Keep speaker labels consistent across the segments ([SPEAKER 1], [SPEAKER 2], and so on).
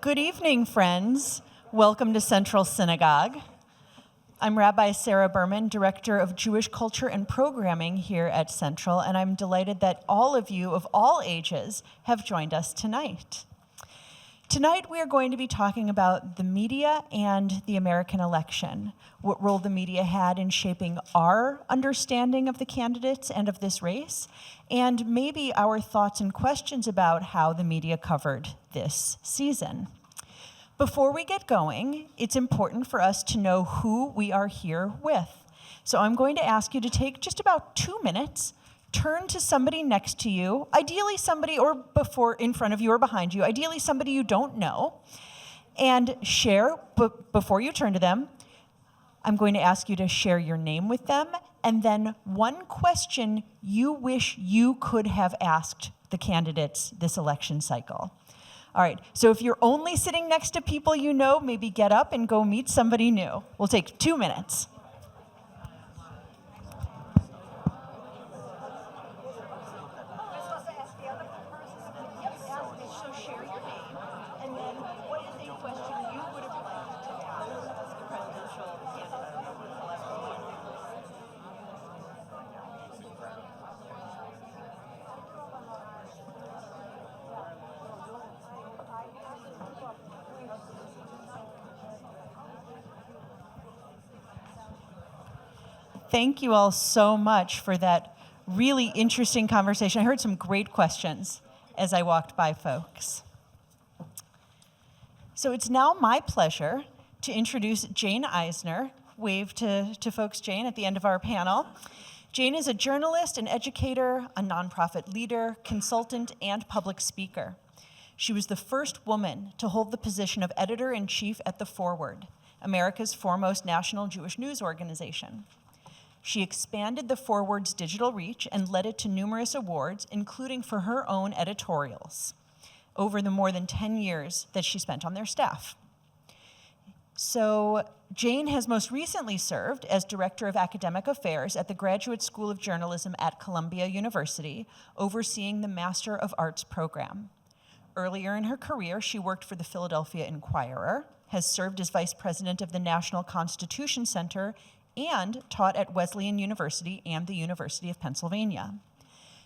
[SPEAKER 1] Good evening, friends. Welcome to Central Synagogue. I'm Rabbi Sarah Berman, Director of Jewish Culture and Programming here at Central, and I'm delighted that all of you of all ages have joined us tonight. Tonight, we are going to be talking about the media and the American election, what role the media had in shaping our understanding of the candidates and of this race, and maybe our thoughts and questions about how the media covered this season. Before we get going, it's important for us to know who we are here with. So I'm going to ask you to take just about 2 minutes, turn to somebody next to you, ideally somebody or in front of you or behind you, ideally somebody you don't know, and share, before you turn to them, I'm going to ask you to share your name with them, and then one question you wish you could have asked the candidates this election cycle. All right, so if you're only sitting next to people you know, maybe get up and go meet somebody new. We'll take 2 minutes. Thank you all so much for that really interesting conversation. I heard some great questions as I walked by folks. So it's now my pleasure to introduce Jane Eisner. Wave to folks, Jane, at the end of our panel. Jane is a journalist, an educator, a nonprofit leader, consultant, and public speaker. She was the first woman to hold the position of editor-in-chief at The Forward, America's foremost national Jewish news organization. She expanded The Forward's digital reach and led it to numerous awards, including for her own editorials, over the more than 10 years that she spent on their staff. So Jane has most recently served as Director of Academic Affairs at the Graduate School of Journalism at Columbia University, overseeing the Master of Arts program. Earlier in her career, she worked for the Philadelphia Inquirer, has served as Vice President of the National Constitution Center, and taught at Wesleyan University and the University of Pennsylvania.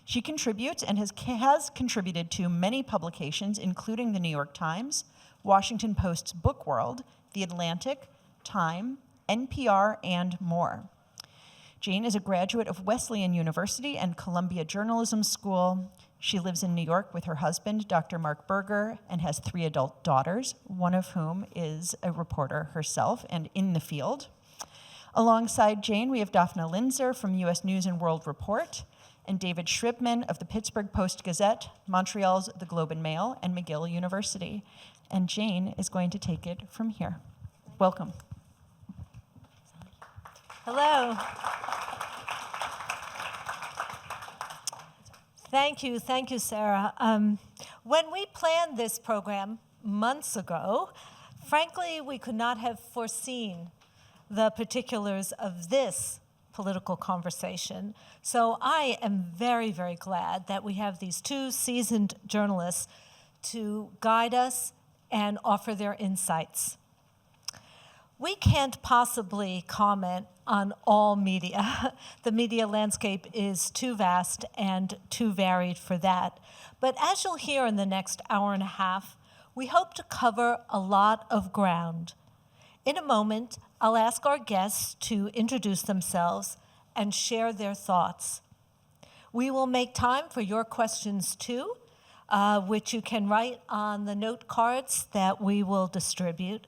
[SPEAKER 1] She contributes and has contributed to many publications, including the New York Times, Washington Post's Book World, The Atlantic, Time, NPR, and more. Jane is a graduate of Wesleyan University and Columbia Journalism School. She lives in New York with her husband, Dr. Mark Berger, and has 3 adult daughters, one of whom is a reporter herself and in the field. Alongside Jane, we have Dafna Linzer from U.S. News and World Report, and David Shribman of the Pittsburgh Post-Gazette, Montreal's The Globe and Mail, and McGill University. And Jane is going to take it from here. Welcome.
[SPEAKER 2] Hello. Thank you, Sarah. When we planned this program months ago, frankly, we could not have foreseen the particulars of this political conversation. So I am very, very glad that we have these 2 seasoned journalists to guide us and offer their insights. We can't possibly comment on all media. The media landscape is too vast and too varied for that. But as you'll hear in the next hour and a half, we hope to cover a lot of ground. In a moment, I'll ask our guests to introduce themselves and share their thoughts. We will make time for your questions too, which you can write on the note cards that we will distribute.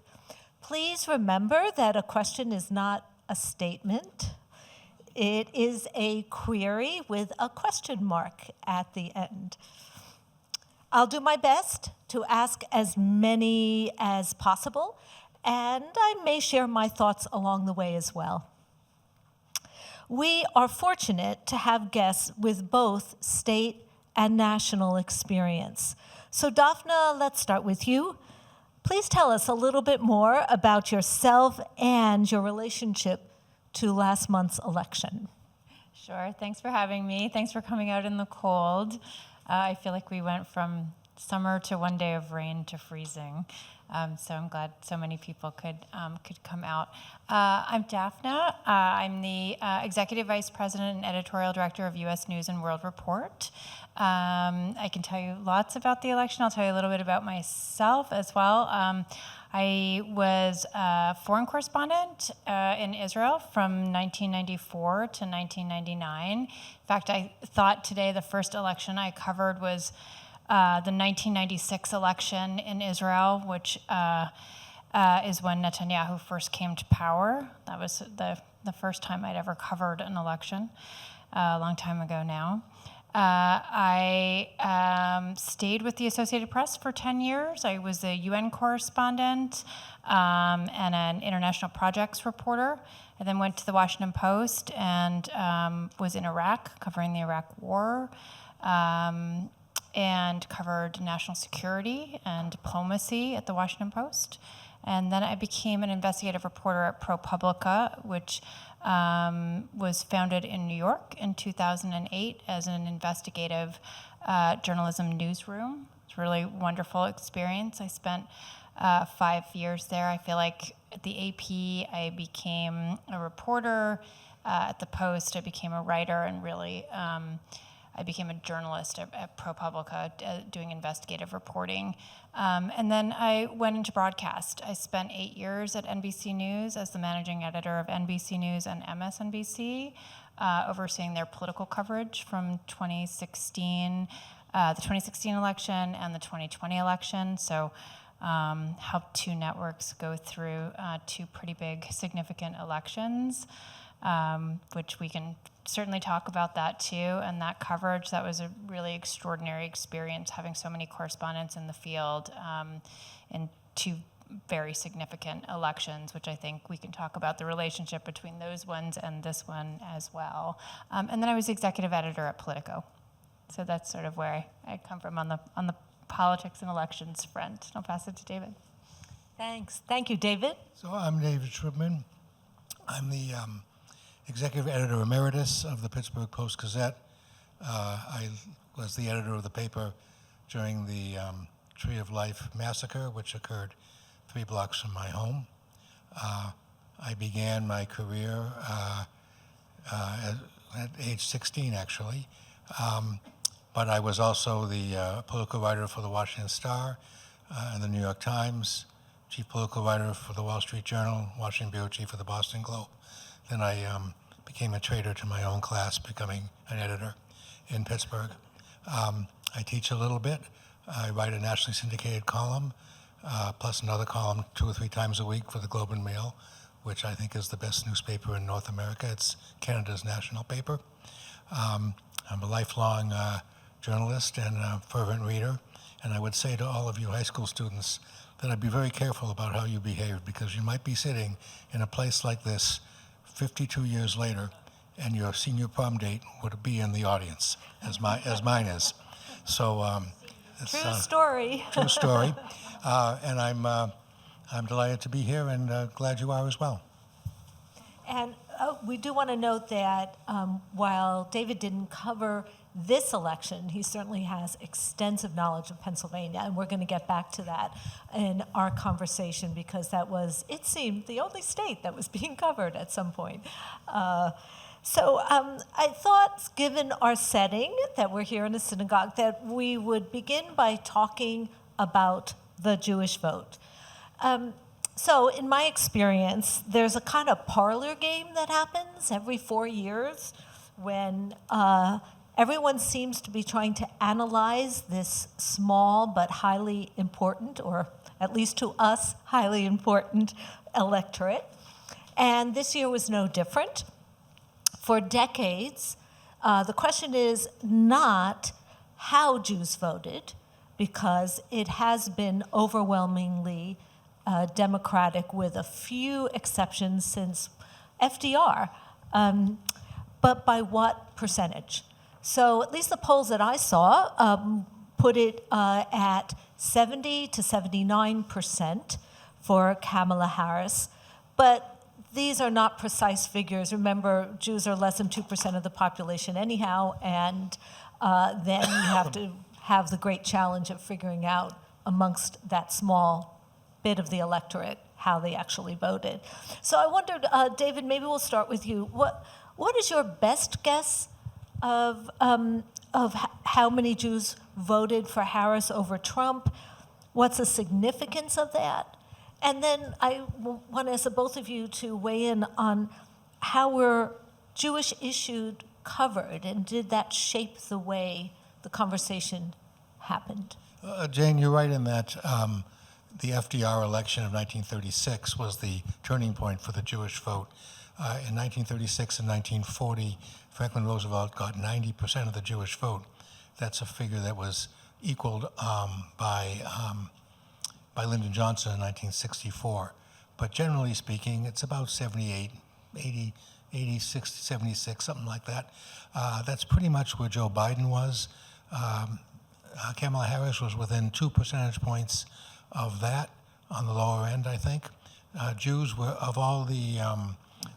[SPEAKER 2] Please remember that a question is not a statement. It is a query with a question mark at the end. I'll do my best to ask as many as possible, and I may share my thoughts along the way as well. We are fortunate to have guests with both state and national experience. So Dafna, let's start with you. Please tell us a little bit more about yourself and your relationship to last month's election.
[SPEAKER 3] Sure, thanks for having me. Thanks for coming out in the cold. I feel like we went from summer to 1 day of rain to freezing. So I'm glad so many people could come out. I'm Dafna. I'm the Executive Vice President and Editorial Director of U.S. News and World Report. I can tell you lots about the election. I'll tell you a little bit about myself as well. I was a foreign correspondent in Israel from 1994 to 1999. In fact, I thought today the first election I covered was the 1996 election in Israel, which is when Netanyahu first came to power. That was the first time I'd ever covered an election, a long time ago now. I stayed with the Associated Press for 10 years. I was a UN correspondent and an international projects reporter. I then went to the Washington Post and was in Iraq, covering the Iraq War, and covered national security and diplomacy at the Washington Post. And then I became an investigative reporter at ProPublica, which was founded in New York in 2008 as an investigative journalism newsroom. It's a really wonderful experience. I spent 5 years there. I feel like at the AP, I became a reporter. At the Post, I became a writer, and really I became a journalist at ProPublica doing investigative reporting. And then I went into broadcast. I spent 8 years at NBC News as the managing editor of NBC News and MSNBC, overseeing their political coverage from 2016, the 2016 election and the 2020 election. So helped two networks go through two pretty big, significant elections, which we can certainly talk about that too. And that coverage, that was a really extraordinary experience, having so many correspondents in the field in two very significant elections, which I think we can talk about the relationship between those ones and this one as well. And then I was executive editor at Politico. So that's sort of where I come from on the politics and elections front. I'll pass it to David.
[SPEAKER 2] Thanks. Thank you, David.
[SPEAKER 4] So I'm David Shribman. I'm the executive editor emeritus of the Pittsburgh Post-Gazette. I was the editor of the paper during the Tree of Life massacre, which occurred 3 blocks from my home. I began my career at age 16, actually. But I was also the political writer for the Washington Star and the New York Times, chief political writer for the Wall Street Journal, Washington bureau chief for the Boston Globe. Then I became a traitor to my own class, becoming an editor in Pittsburgh. I teach a little bit. I write a nationally syndicated column, plus another column 2 or 3 times a week for the Globe and Mail, which I think is the best newspaper in North America. It's Canada's national paper. I'm a lifelong journalist and a fervent reader, and I would say to all of you high school students that I'd be very careful about how you behave, because you might be sitting in a place like this 52 years later, and your senior prom date would be in the audience, as mine is. So it's
[SPEAKER 2] True story.
[SPEAKER 4] True story. And I'm delighted to be here, and glad you are as well.
[SPEAKER 2] And we do want to note that while David didn't cover this election, he certainly has extensive knowledge of Pennsylvania, and we're going to get back to that in our conversation, because that was, it seemed, the only state that was being covered at some point. So I thought, given our setting, that we're here in a synagogue, that we would begin by talking about the Jewish vote. So in my experience, there's a kind of parlor game that happens every 4 years when everyone seems to be trying to analyze this small but highly important, or at least to us, highly important electorate. And this year was no different. For decades, the question is not how Jews voted, because it has been overwhelmingly Democratic, with a few exceptions since FDR, but by what percentage? So at least the polls that I saw put it at 70 to 79% for Kamala Harris, but these are not precise figures. Remember, Jews are less than 2% of the population anyhow, and then you have to have the great challenge of figuring out amongst that small bit of the electorate how they actually voted. So I wondered, David, maybe we'll start with you. What is your best guess of how many Jews voted for Harris over Trump? What's the significance of that? And then I want to ask both of you to weigh in on how were Jewish issues covered, and did that shape the way the conversation happened?
[SPEAKER 4] Jane, you're right in that the FDR election of 1936 was the turning point for the Jewish vote. In 1936 and 1940, Franklin Roosevelt got 90% of the Jewish vote. That's a figure that was equaled by Lyndon Johnson in 1964. But generally speaking, it's about 78, 80, 60, 76, something like that. That's pretty much where Joe Biden was. Kamala Harris was within 2 percentage points of that on the lower end, I think. Jews were, of all the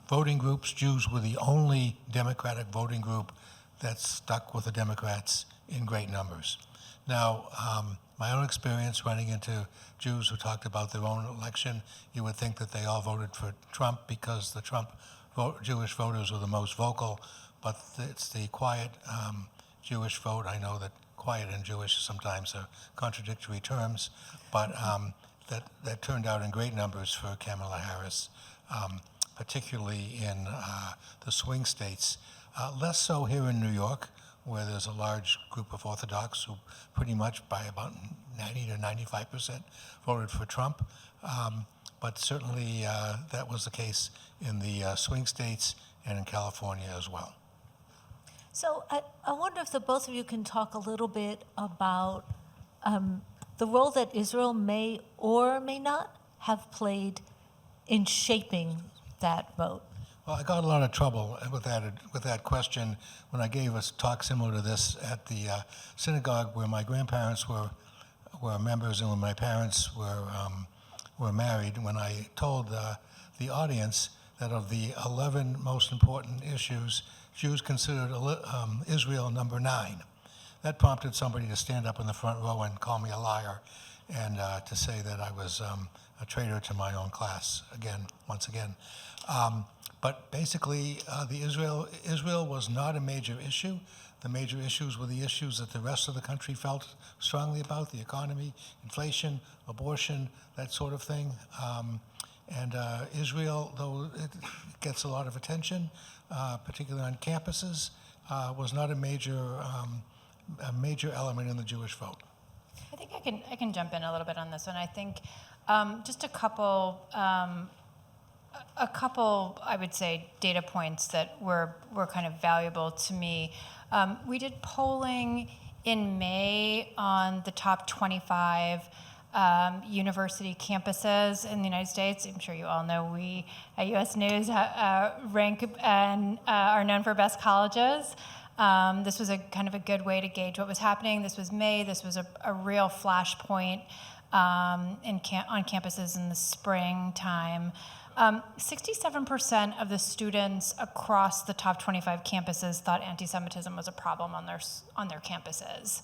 [SPEAKER 4] voting groups, Jews were the only Democratic voting group that stuck with the Democrats in great numbers. Now, my own experience running into Jews who talked about their own election, you would think that they all voted for Trump because the Trump Jewish voters were the most vocal, but it's the quiet Jewish vote. I know that quiet and Jewish sometimes are contradictory terms, but that turned out in great numbers for Kamala Harris, particularly in the swing states. Less so here in New York, where there's a large group of Orthodox who pretty much by about 90 to 95% voted for Trump. But certainly that was the case in the swing states and in California as well.
[SPEAKER 2] So I wonder if the both of you can talk a little bit about the role that Israel may or may not have played in shaping that vote.
[SPEAKER 4] Well, I got a lot of trouble with that question when I gave a talk similar to this at the synagogue where my grandparents were members and when my parents were married. When I told the audience that of the 11 most important issues, Jews considered Israel number 9. That prompted somebody to stand up in the front row and call me a liar and to say that I was a traitor to my own class, once again. But basically, Israel was not a major issue. The major issues were the issues that the rest of the country felt strongly about: the economy, inflation, abortion, that sort of thing. And Israel, though it gets a lot of attention, particularly on campuses, was not a major element in the Jewish vote.
[SPEAKER 3] I think I can jump in a little bit on this one. I think just a couple, I would say, data points that were kind of valuable to me. We did polling in May on the top 25 university campuses in the United States. I'm sure you all know we at U.S. News rank and are known for best colleges. This was a kind of a good way to gauge what was happening. This was May. This was a real flashpoint on campuses in the springtime. 67% of the students across the top 25 campuses thought anti-Semitism was a problem on their campuses.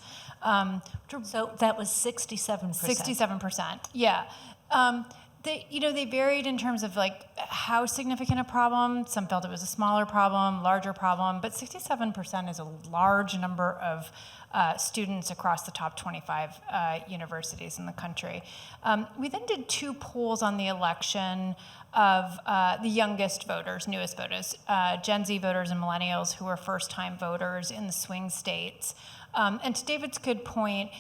[SPEAKER 2] So that was 67%.
[SPEAKER 3] 67%, yeah. They varied in terms of like how significant a problem. Some felt it was a smaller problem, larger problem, but 67% is a large number of students across the top 25 universities in the country. We then did 2 polls on the election of the youngest voters, newest voters, Gen Z voters and millennials who were first-time voters in the swing states. And to David's good point,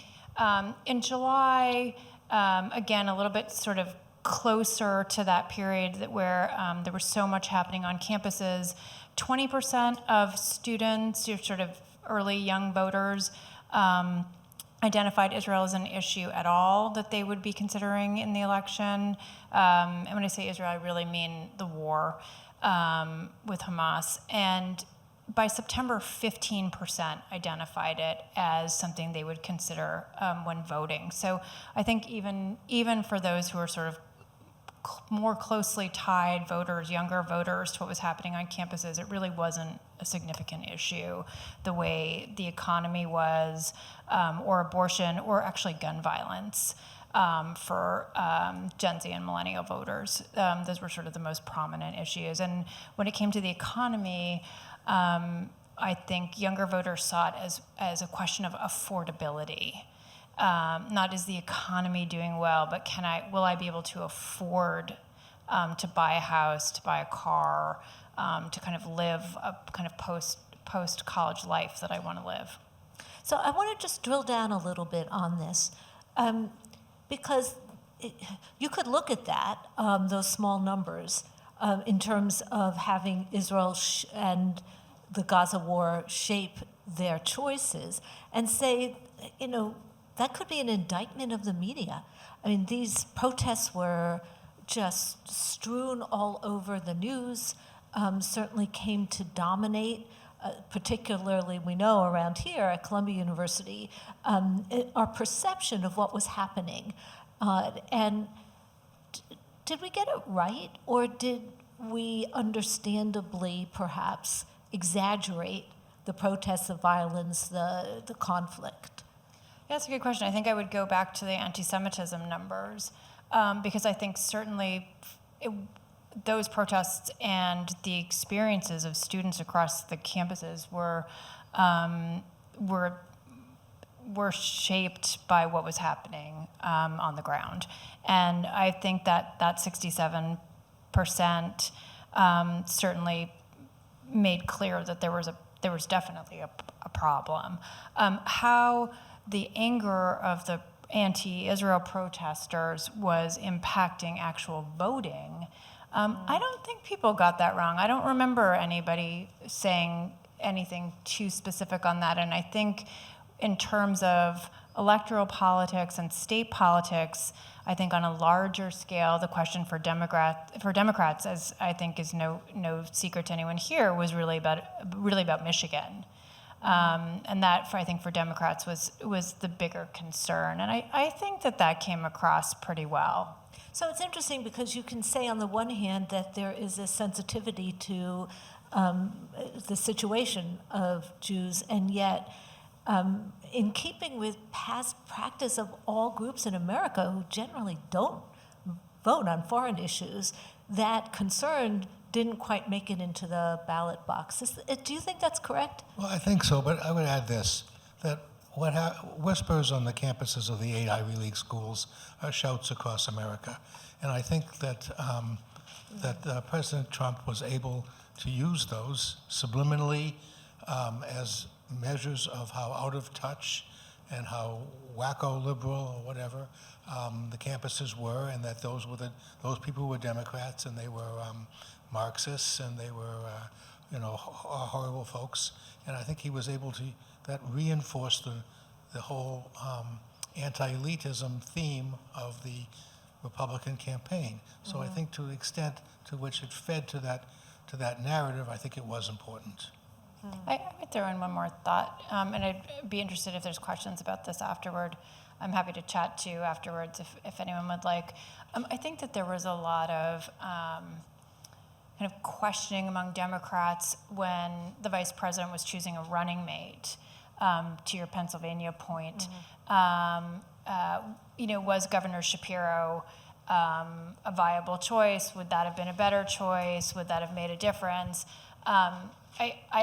[SPEAKER 3] in July, again, a little bit sort of closer to that period where there was so much happening on campuses, 20% of students, sort of early young voters, identified Israel as an issue at all that they would be considering in the election. And when I say Israel, I really mean the war with Hamas. And by September, 15% identified it as something they would consider when voting. So I think even for those who are sort of more closely tied voters, younger voters, to what was happening on campuses, it really wasn't a significant issue the way the economy was, or abortion, or actually gun violence for Gen Z and millennial voters. Those were sort of the most prominent issues. And when it came to the economy, I think younger voters saw it as a question of affordability. Not is the economy doing well, but will I be able to afford to buy a house, to buy a car, to kind of live a kind of post-college life that I want to live.
[SPEAKER 2] So I want to just drill down a little bit on this, because you could look at that, those small numbers, in terms of having Israel and the Gaza war shape their choices, and say, that could be an indictment of the media. I mean, these protests were just strewn all over the news, certainly came to dominate, particularly we know around here at Columbia University, our perception of what was happening. And did we get it right, or did we understandably perhaps exaggerate the protests of violence, the conflict?
[SPEAKER 3] Yeah, that's a good question. I think I would go back to the anti-Semitism numbers, because I think certainly those protests and the experiences of students across the campuses were shaped by what was happening on the ground. And I think that 67% certainly made clear that there was definitely a problem. How the anger of the anti-Israel protesters was impacting actual voting, I don't think people got that wrong. I don't remember anybody saying anything too specific on that. And I think in terms of electoral politics and state politics, I think on a larger scale, the question for Democrats, as I think is no secret to anyone here, was really about Michigan. And that, I think, for Democrats was the bigger concern. And I think that came across pretty well.
[SPEAKER 2] So it's interesting because you can say on the one hand that there is a sensitivity to the situation of Jews, and yet in keeping with past practice of all groups in America who generally don't vote on foreign issues, that concern didn't quite make it into the ballot box. Do you think that's correct?
[SPEAKER 4] Well, I think so, but I would add this, that whispers on the campuses of the 8 Ivy League schools are shouts across America. And I think that President Trump was able to use those subliminally as measures of how out of touch and how wacko liberal or whatever the campuses were, and that those people were Democrats and they were Marxists and they were horrible folks. And I think he was able to that reinforce the whole anti-elitism theme of the Republican campaign. So I think to the extent to which it fed to that narrative, I think it was important.
[SPEAKER 3] I might throw in one more thought, and I'd be interested if there's questions about this afterward. I'm happy to chat to you afterwards if anyone would like. I think that there was a lot of kind of questioning among Democrats when the vice president was choosing a running mate. To your Pennsylvania point, was Governor Shapiro a viable choice? Would that have been a better choice? Would that have made a difference? I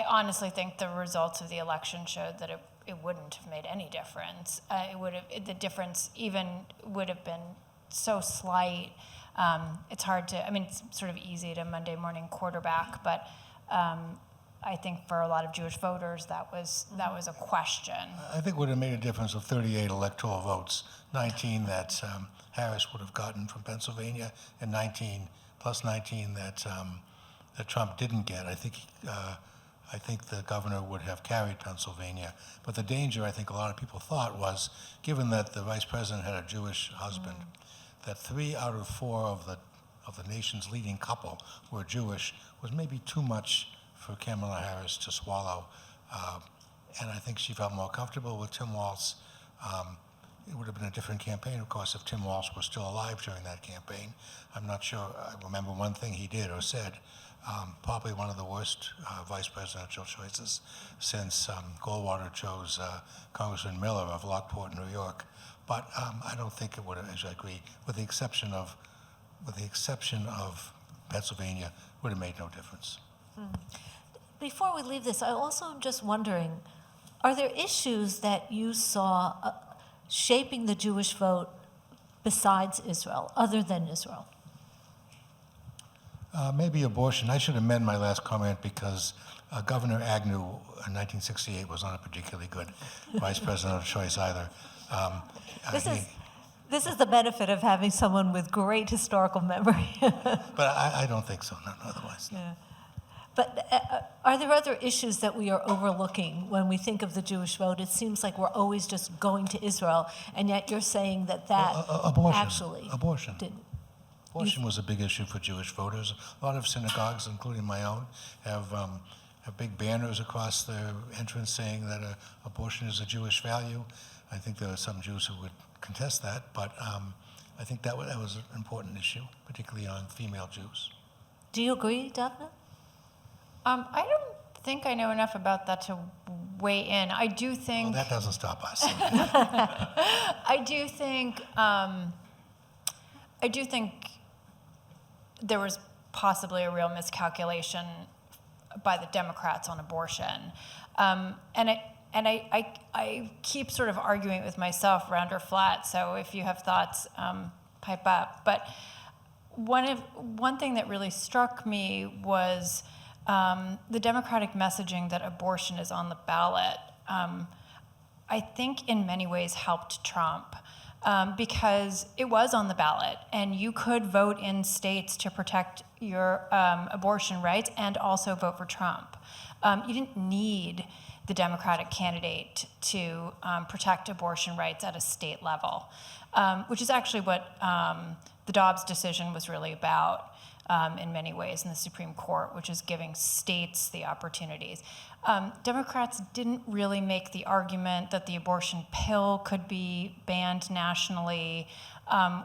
[SPEAKER 3] honestly think the results of the election showed that it wouldn't have made any difference. The difference even would have been so slight. It's hard to, it's sort of easy to Monday morning quarterback, but I think for a lot of Jewish voters, that was a question.
[SPEAKER 4] I think it would have made a difference of 38 electoral votes, 19 that Harris would have gotten from Pennsylvania, and 19 that Trump didn't get. I think the governor would have carried Pennsylvania. But the danger, I think a lot of people thought, was, given that the vice president had a Jewish husband, that 3 out of 4 of the nation's leading couple were Jewish was maybe too much for Kamala Harris to swallow. And I think she felt more comfortable with Tim Walz. it would have been a different campaign, of course, if Tim Walsh was still alive during that campaign. I'm not sure. I remember one thing he did or said, probably one of the worst vice presidential choices since Goldwater chose Congressman Miller of Lockport, New York. But I don't think it would have, as I agree, with the exception of Pennsylvania, would have made no difference.
[SPEAKER 2] Before we leave this, I also am just wondering, are there issues that you saw shaping the Jewish vote besides Israel, other than Israel?
[SPEAKER 4] Maybe abortion. I should amend my last comment because Governor Agnew in 1968 was not a particularly good vice presidential choice either.
[SPEAKER 2] This is the benefit of having someone with great historical memory.
[SPEAKER 4] But I don't think so, not otherwise.
[SPEAKER 2] Yeah. But are there other issues that we are overlooking when we think of the Jewish vote? It seems like we're always just going to Israel, and yet you're saying that
[SPEAKER 4] Abortion.
[SPEAKER 2] actually
[SPEAKER 4] Abortion.
[SPEAKER 2] didn't.
[SPEAKER 4] Abortion was a big issue for Jewish voters. A lot of synagogues, including my own, have big banners across their entrance saying that abortion is a Jewish value. I think there are some Jews who would contest that, but I think that was an important issue, particularly on female Jews.
[SPEAKER 2] Do you agree, Dafna?
[SPEAKER 3] I don't think I know enough about that to weigh in. I do think...
[SPEAKER 4] Well, that doesn't stop us.
[SPEAKER 3] I do think there was possibly a real miscalculation by the Democrats on abortion. And I keep sort of arguing it with myself, round or flat, so if you have thoughts, pipe up. But one thing that really struck me was the Democratic messaging that abortion is on the ballot, I think in many ways helped Trump. Because it was on the ballot, and you could vote in states to protect your abortion rights and also vote for Trump. You didn't need the Democratic candidate to protect abortion rights at a state level, which is actually what the Dobbs decision was really about in many ways in the Supreme Court, which is giving states the opportunities. Democrats didn't really make the argument that the abortion pill could be banned nationally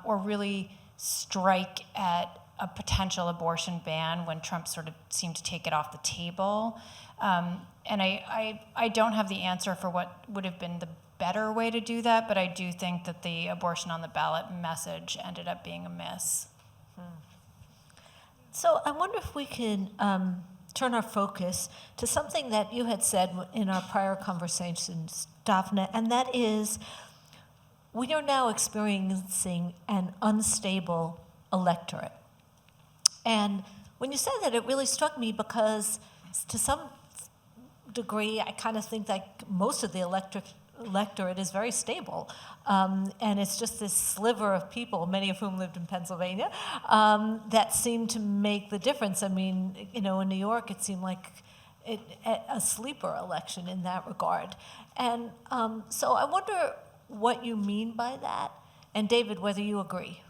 [SPEAKER 3] or really strike at a potential abortion ban when Trump sort of seemed to take it off the table. And I don't have the answer for what would have been the better way to do that, but I do think that the abortion on the ballot message ended up being a miss.
[SPEAKER 2] So I wonder if we can turn our focus to something that you had said in our prior conversations, Dafna, and that is we are now experiencing an unstable electorate. And when you said that, it really struck me because to some degree, I kind of think that most of the electorate is very stable. And it's just this sliver of people, many of whom lived in Pennsylvania, that seem to make the difference. I mean, in New York, it seemed like a sleeper election in that regard. And so I wonder what you mean by that, and David, whether you agree.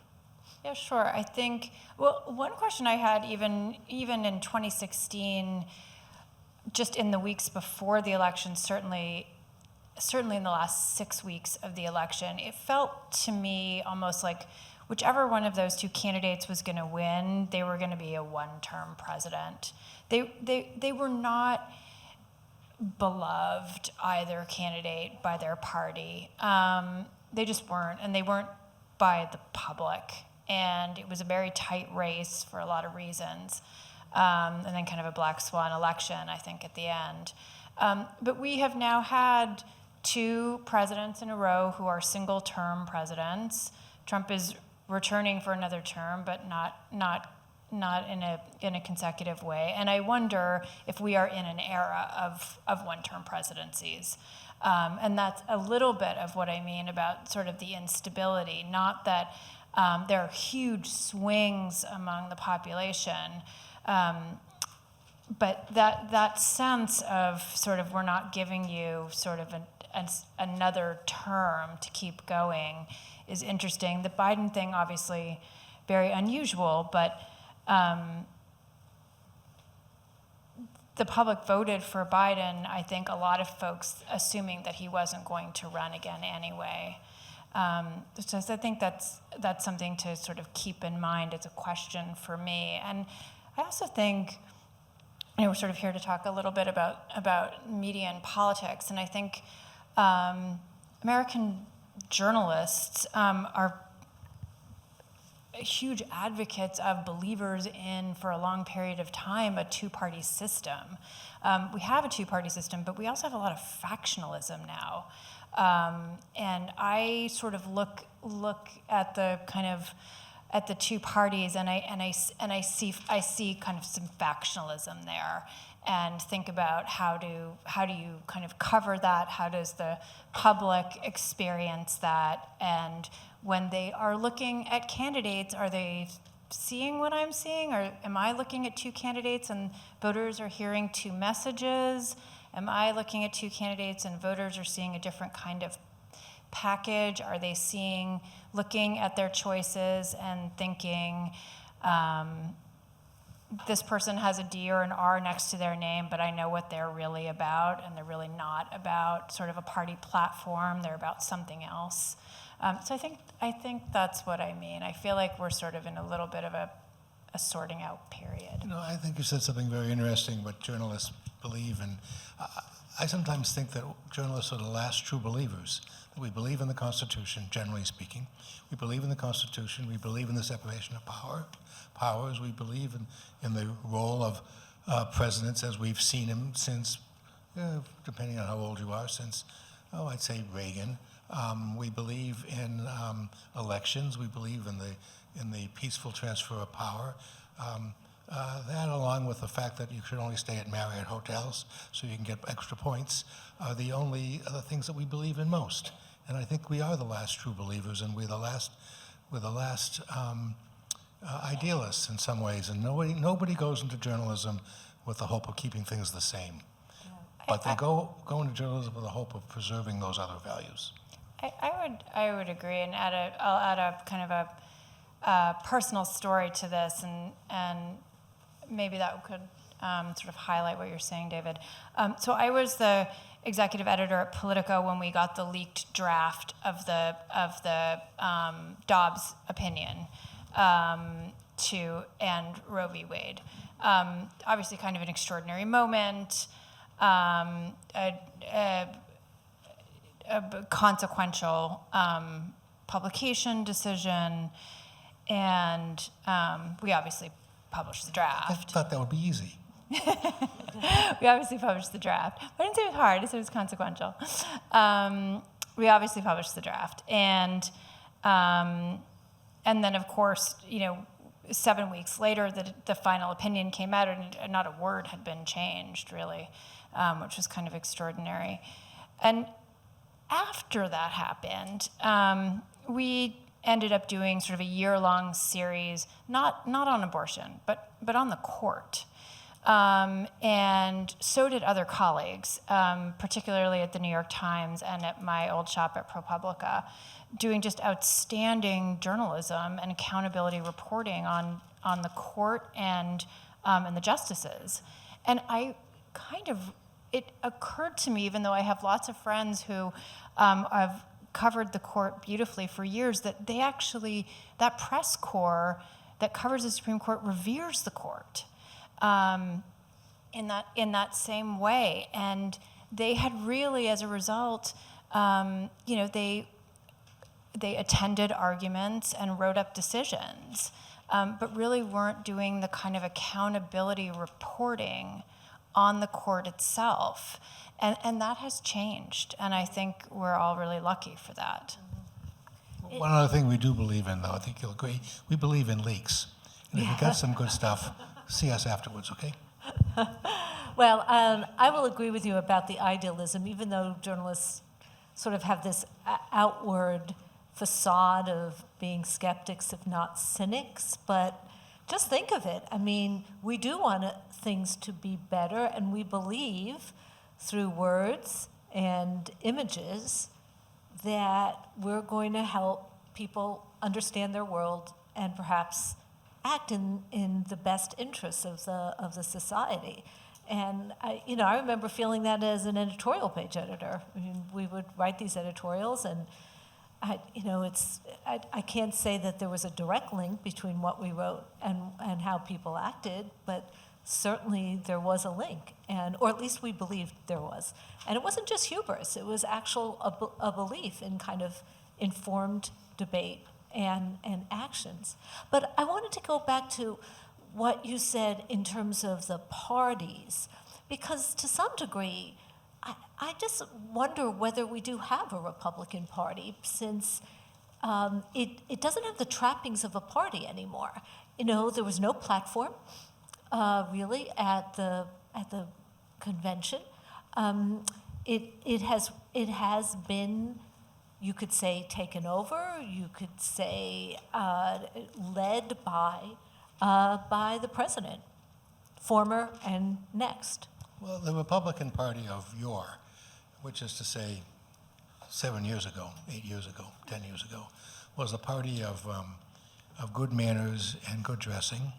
[SPEAKER 3] Yeah, sure. I think, well, one question I had even in 2016, just in the weeks before the election, certainly in the last 6 weeks of the election, it felt to me almost like whichever one of those two candidates was going to win, they were going to be a one-term president. They were not beloved, either candidate, by their party. They just weren't, and they weren't by the public. And it was a very tight race for a lot of reasons. And then kind of a black swan election, I think, at the end. But we have now had 2 presidents in a row who are single-term presidents. Trump is returning for another term, but not in a consecutive way. And I wonder if we are in an era of one-term presidencies. And that's a little bit of what I mean about sort of the instability. Not that there are huge swings among the population, but that sense of sort of we're not giving you sort of another term to keep going is interesting. The Biden thing, obviously, very unusual, but the public voted for Biden, I think a lot of folks assuming that he wasn't going to run again anyway. So I think that's something to sort of keep in mind as a question for me. And I also think, we're sort of here to talk a little bit about media and politics, and I think American journalists are huge advocates of, believers in, for a long period of time, a two-party system. We have a two-party system, but we also have a lot of factionalism now. And I sort of look at the kind of at the two parties, and I see kind of some factionalism there, and think about how do you kind of cover that? How does the public experience that? And when they are looking at candidates, are they seeing what I'm seeing, or am I looking at two candidates and voters are hearing two messages? Am I looking at two candidates and voters are seeing a different kind of package? Are they looking at their choices and thinking, this person has a D or an R next to their name, but I know what they're really about, and they're really not about sort of a party platform, they're about something else. So I think that's what I mean. I feel like we're sort of in a little bit of a sorting out period.
[SPEAKER 4] I think you said something very interesting, what journalists believe, and I sometimes think that journalists are the last true believers. That we believe in the Constitution, generally speaking. We believe in the Constitution. We believe in the separation of powers. We believe in the role of presidents as we've seen him since, depending on how old you are, since, I'd say Reagan. We believe in elections. We believe in the peaceful transfer of power. That, along with the fact that you should only stay at Marriott hotels so you can get extra points, are the things that we believe in most. And I think we are the last true believers, and we're the last idealists in some ways. And nobody goes into journalism with the hope of keeping things the same. But they go into journalism with the hope of preserving those other values.
[SPEAKER 3] I would agree, and I'll add a kind of a personal story to this, and maybe that could sort of highlight what you're saying, David. So I was the executive editor at Politico when we got the leaked draft of the Dobbs opinion to end Roe v. Wade. Obviously, kind of an extraordinary moment. A consequential publication decision, and we obviously published the draft.
[SPEAKER 4] I thought that would be easy.
[SPEAKER 3] We obviously published the draft. I didn't say it was hard, I said it was consequential. We obviously published the draft, and then of course, 7 weeks later, the final opinion came out, and not a word had been changed, really, which was kind of extraordinary. And after that happened, we ended up doing sort of a year-long series, not on abortion, but on the court. And so did other colleagues, particularly at the New York Times and at my old shop at ProPublica, doing just outstanding journalism and accountability reporting on the court and the justices. And it occurred to me, even though I have lots of friends who have covered the court beautifully for years, that that press corps that covers the Supreme Court reveres the court in that same way. And they had really, as a result, they attended arguments and wrote up decisions, but really weren't doing the kind of accountability reporting on the court itself. And that has changed, and I think we're all really lucky for that.
[SPEAKER 4] One other thing we do believe in, though, I think you'll agree, we believe in leaks. And if you got some good stuff, see us afterwards, okay?
[SPEAKER 2] Well, I will agree with you about the idealism, even though journalists sort of have this outward facade of being skeptics, if not cynics. But just think of it. I mean, we do want things to be better, and we believe through words and images that we're going to help people understand their world and perhaps act in the best interests of the society. And I remember feeling that as an editorial page editor. I mean, we would write these editorials, and I can't say that there was a direct link between what we wrote and how people acted, but certainly there was a link, or at least we believed there was. And it wasn't just hubris, it was a belief in kind of informed debate and actions. But I wanted to go back to what you said in terms of the parties, because to some degree, I just wonder whether we do have a Republican Party, since it doesn't have the trappings of a party anymore. There was no platform really at the convention. It has been, you could say, taken over. You could say led by the president, former and next.
[SPEAKER 4] Well, the Republican Party of yore, which is to say 7 years ago, 8 years ago, 10 years ago, was the party of good manners and good dressing,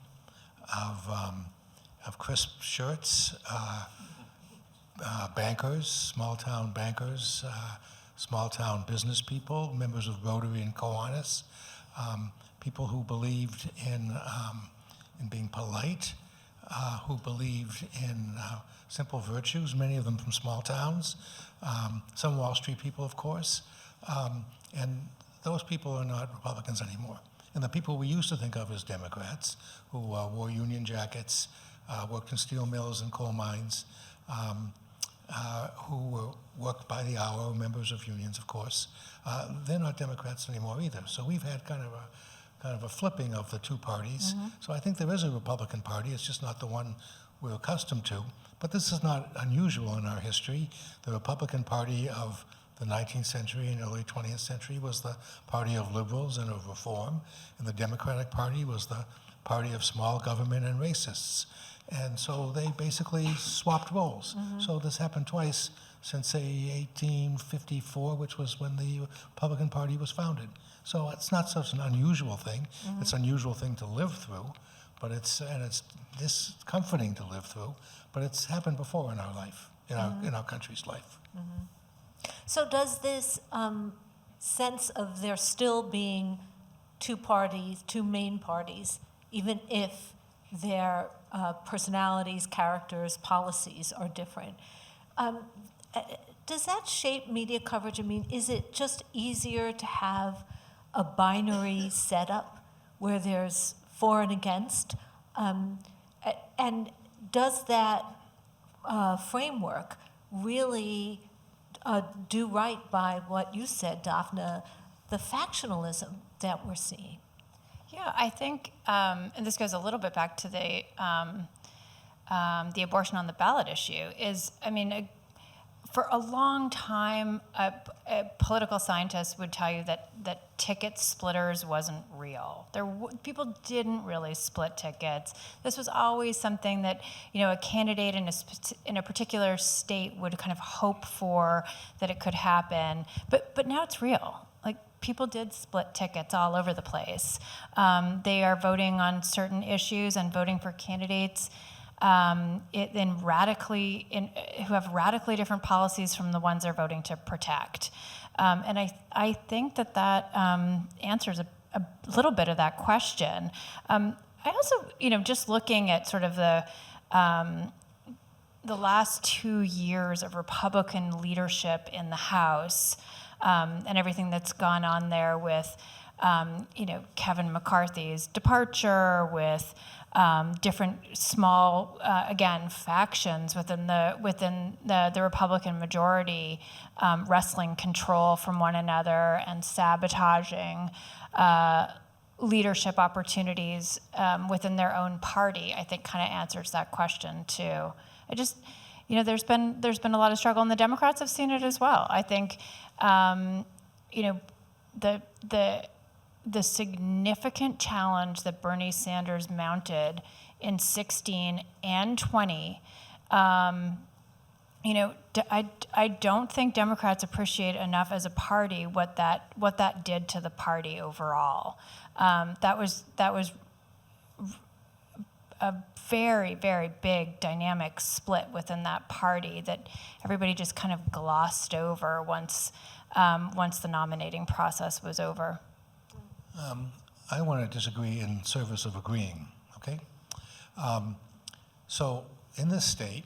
[SPEAKER 4] of crisp shirts, bankers, small-town bankers, small-town business people, members of Rotary and Kiwanis, people who believed in being polite, who believed in simple virtues, many of them from small towns, some Wall Street people, of course, and those people are not Republicans anymore. And the people we used to think of as Democrats, who wore union jackets, worked in steel mills and coal mines, who worked by the hour, members of unions, of course, they're not Democrats anymore either. So we've had kind of a flipping of the two parties. Mm-hmm. So I think there is a Republican Party. It's just not the one we're accustomed to. But this is not unusual in our history. The Republican Party of the 19th century and early 20th century was the party of liberals and of reform, and the Democratic Party was the party of small government and racists. And so they basically swapped roles. Mm-hmm. So this happened twice since, say, 1854, which was when the Republican Party was founded. So it's not such an unusual thing. Mm-hmm. It's an unusual thing to live through, but it's discomforting to live through, but it's happened before in our life, in our country's life.
[SPEAKER 2] Mm-hmm. So does this sense of there still being two main parties, even if their personalities, characters, policies are different, does that shape media coverage? I mean, is it just easier to have a binary setup where there's for and against? And does that framework really do right by what you said, Dafna, the factionalism that we're seeing?
[SPEAKER 3] Yeah, I think, and this goes a little bit back to the abortion on the ballot issue, for a long time, political scientists would tell you that ticket splitters wasn't real. People didn't really split tickets. This was always something that a candidate in a particular state would kind of hope for that it could happen. But now it's real. Like, people did split tickets all over the place. They are voting on certain issues and voting for candidates who have radically different policies from the ones they're voting to protect. And I think that answers a little bit of that question. I also, just looking at sort of the last 2 years of Republican leadership in the House, and everything that's gone on there with, Kevin McCarthy's departure, with different small, factions within the Republican majority wresting control from one another and sabotaging leadership opportunities within their own party, I think kind of answers that question too. There's been a lot of struggle, and the Democrats have seen it as well. I think, the significant challenge that Bernie Sanders mounted in 16 and 20, I don't think Democrats appreciate enough as a party what that did to the party overall. That was a very, very big dynamic split within that party that everybody just kind of glossed over once once the nominating process was over.
[SPEAKER 4] I want to disagree in service of agreeing, okay? So in this state,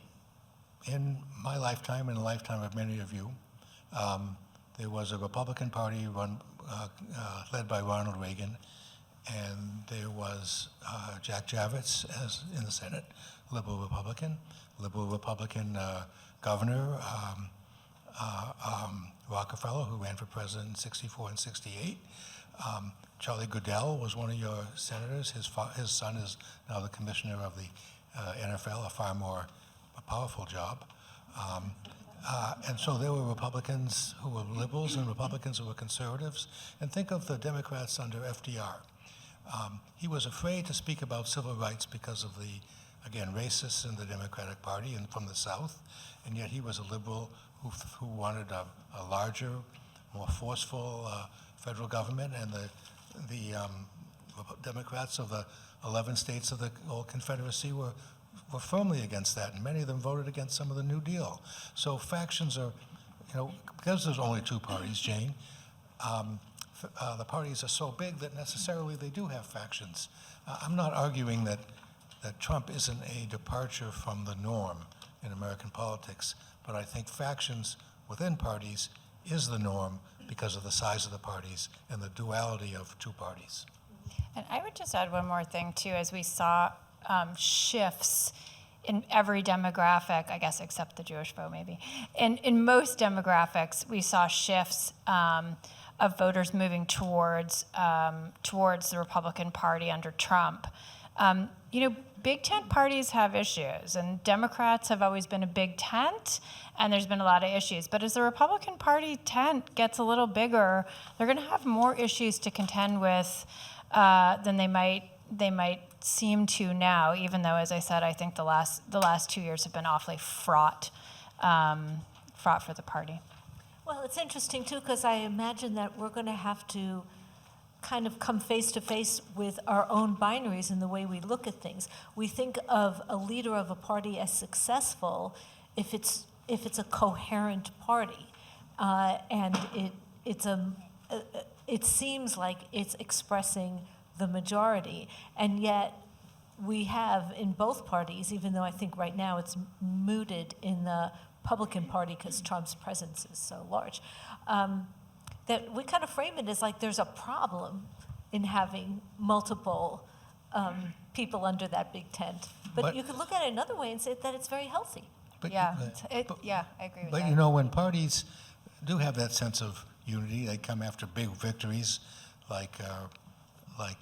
[SPEAKER 4] in my lifetime and the lifetime of many of you, there was a Republican Party led by Ronald Reagan, and there was Jack Javits as in the Senate, liberal Republican governor, Rockefeller, who ran for president in '64 and '68. Charlie Goodell was one of your senators. His son is now the commissioner of the NFL, a far more powerful job. And so there were Republicans who were liberals and Republicans who were conservatives. And think of the Democrats under FDR. He was afraid to speak about civil rights because of the, again, racists in the Democratic Party and from the South. And yet he was a liberal who wanted a larger, more forceful federal government. And the Democrats of the 11 states of the old Confederacy were firmly against that, and many of them voted against some of the New Deal. So factions are, because there's only two parties, Jane, the parties are so big that necessarily they do have factions. I'm not arguing that Trump isn't a departure from the norm in American politics, but I think factions within parties is the norm because of the size of the parties and the duality of two parties.
[SPEAKER 3] And I would just add one more thing, too, as we saw shifts in every demographic, I guess, except the Jewish vote, maybe. In most demographics, we saw shifts of voters moving towards the Republican Party under Trump. Big tent parties have issues, and Democrats have always been a big tent, and there's been a lot of issues. But as the Republican Party tent gets a little bigger, they're going to have more issues to contend with than they might seem to now, even though, as I said, I think the last 2 years have been awfully fraught for the party.
[SPEAKER 2] Well, it's interesting, too, because I imagine that we're going to have to kind of come face to face with our own binaries in the way we look at things. We think of a leader of a party as successful if it's a coherent party, and it seems like it's expressing the majority, and yet we have in both parties, even though I think right now it's mooted in the Republican Party because Trump's presence is so large, that we kind of frame it as like there's a problem in having multiple people under that big tent. But you could look at it another way and say that it's very healthy.
[SPEAKER 3] I agree with that.
[SPEAKER 4] But when parties do have that sense of unity, they come after big victories like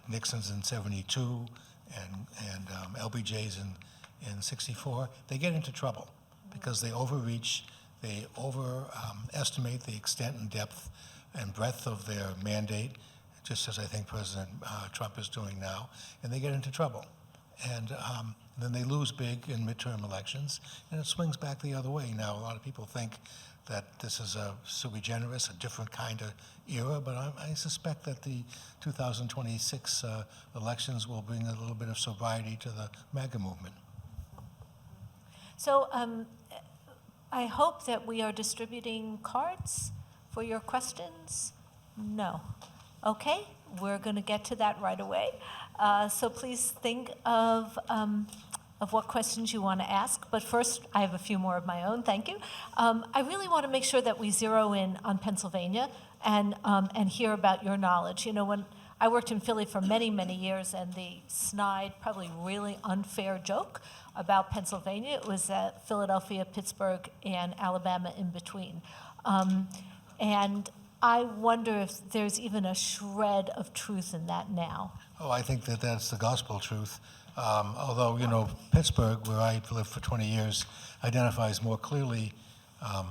[SPEAKER 4] Nixon's in '72 and LBJ's in '64, they get into trouble because they overreach, they overestimate the extent and depth and breadth of their mandate, just as I think President Trump is doing now, and they get into trouble. And then they lose big in midterm elections, and it swings back the other way. Now, a lot of people think that this is a sui generis, a different kind of era, but I suspect that the 2026 elections will bring a little bit of sobriety to the MAGA movement.
[SPEAKER 2] So I hope that we are distributing cards for your questions. No. Okay, we're going to get to that right away. So please think of what questions you want to ask. But first, I have a few more of my own. Thank you. I really want to make sure that we zero in on Pennsylvania and hear about your knowledge. When I worked in Philly for many, many years, and the snide, probably really unfair joke about Pennsylvania, it was Philadelphia, Pittsburgh, and Alabama in between. And I wonder if there's even a shred of truth in that now.
[SPEAKER 4] Oh, I think that that's the gospel truth. Although, Pittsburgh, where I lived for 20 years, identifies more clearly,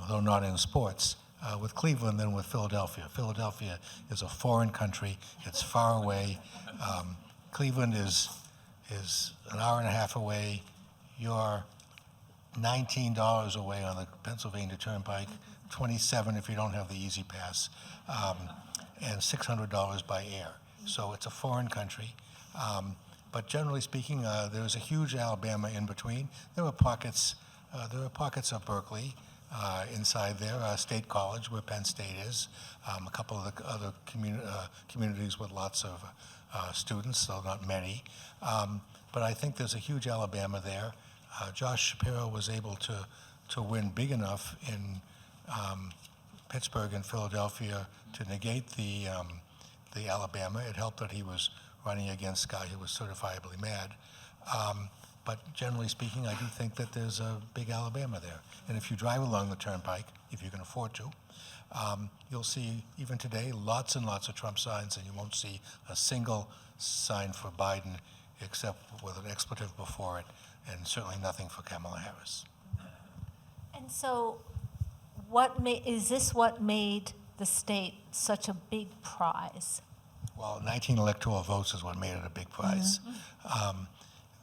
[SPEAKER 4] though not in sports, with Cleveland than with Philadelphia. Philadelphia is a foreign country. It's far away. Cleveland is an hour and a half away. You're $19 away on the Pennsylvania Turnpike, $27 if you don't have the Easy Pass, and $600 by air. So it's a foreign country. But generally speaking, there's a huge Alabama in between. There are pockets of Berkeley. inside there, State College, where Penn State is, a couple of the other communities with lots of students, though not many. But I think there's a huge Alabama there. Josh Shapiro was able to win big enough in Pittsburgh and Philadelphia to negate the Alabama. It helped that he was running against a guy who was certifiably mad. But generally speaking, I do think that there's a big Alabama there. And if you drive along the turnpike, if you can afford to, you'll see, even today, lots and lots of Trump signs, and you won't see a single sign for Biden except with an expletive before it, and certainly nothing for Kamala Harris.
[SPEAKER 2] And so is this what made the state such a big prize?
[SPEAKER 4] Well, 19 electoral votes is what made it a big prize.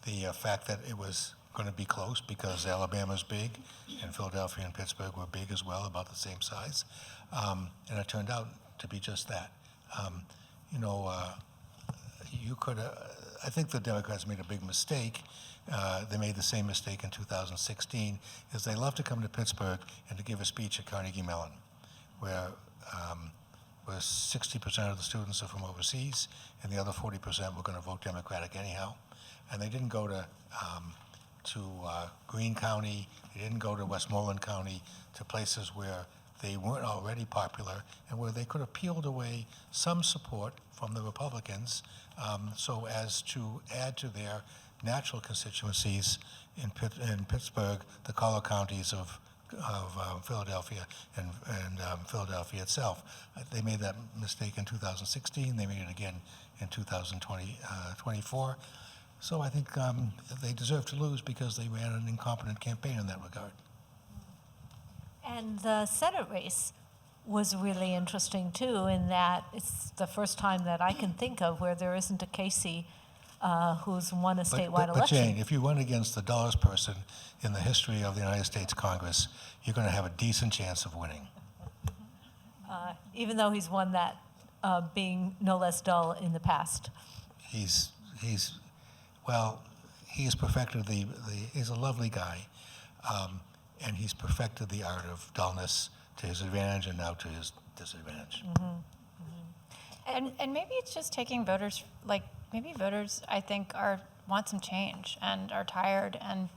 [SPEAKER 4] The fact that it was going to be close because Alabama's big and Philadelphia and Pittsburgh were big as well, about the same size. And it turned out to be just that. I think the Democrats made a big mistake. They made the same mistake in 2016, is they love to come to Pittsburgh and to give a speech at Carnegie Mellon, where 60% of the students are from overseas, and the other 40% were going to vote Democratic anyhow. And they didn't go to Greene County, they didn't go to Westmoreland County, to places where they weren't already popular and where they could have peeled away some support from the Republicans so as to add to their natural constituencies in Pittsburgh, the collar counties of Philadelphia and Philadelphia itself. They made that mistake in 2016. They made it again in 2024. So I think they deserve to lose because they ran an incompetent campaign in that regard.
[SPEAKER 2] And the Senate race was really interesting too, in that it's the first time that I can think of where there isn't a Casey who's won a statewide election.
[SPEAKER 4] But Jane, if you run against the dullest person in the history of the United States Congress, you're going to have a decent chance of winning.
[SPEAKER 2] Even though he's won that, being no less dull in the past.
[SPEAKER 4] He's perfected he's a lovely guy, and he's perfected the art of dullness to his advantage and now to his disadvantage.
[SPEAKER 3] And maybe it's just taking voters, maybe voters, I think, want some change and are tired and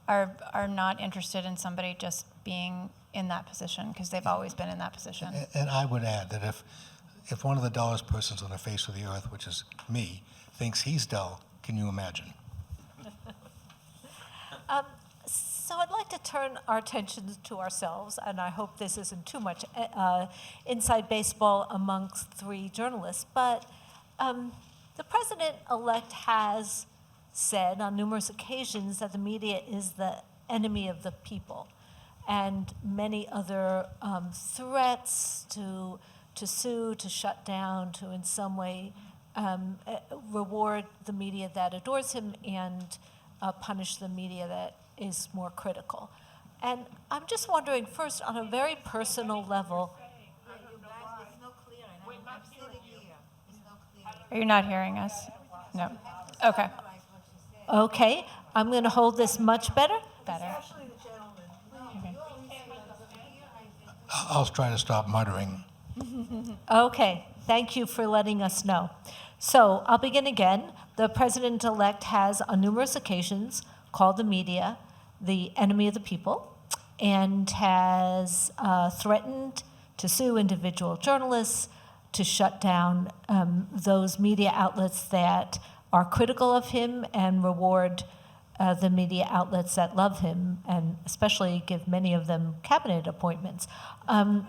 [SPEAKER 3] are not interested in somebody just being in that position because they've always been in that position.
[SPEAKER 4] And I would add that if one of the dullest persons on the face of the earth, which is me, thinks he's dull, can you imagine?
[SPEAKER 2] So I'd like to turn our attention to ourselves, and I hope this isn't too much inside baseball amongst three journalists, but the president-elect has said on numerous occasions that the media is the enemy of the people, and many other threats to sue, to shut down, to in some way reward the media that adores him and punish the media that is more critical. And I'm just wondering, first, on a very personal level.
[SPEAKER 3] Are you not hearing us? No. Okay.
[SPEAKER 2] Okay, I'm going to hold this much better.
[SPEAKER 3] Better.
[SPEAKER 4] I'll try to stop muttering.
[SPEAKER 2] Okay, thank you for letting us know. So I'll begin again. The president-elect has on numerous occasions called the media the enemy of the people and has threatened to sue individual journalists, to shut down those media outlets that are critical of him and reward the media outlets that love him, and especially give many of them cabinet appointments. And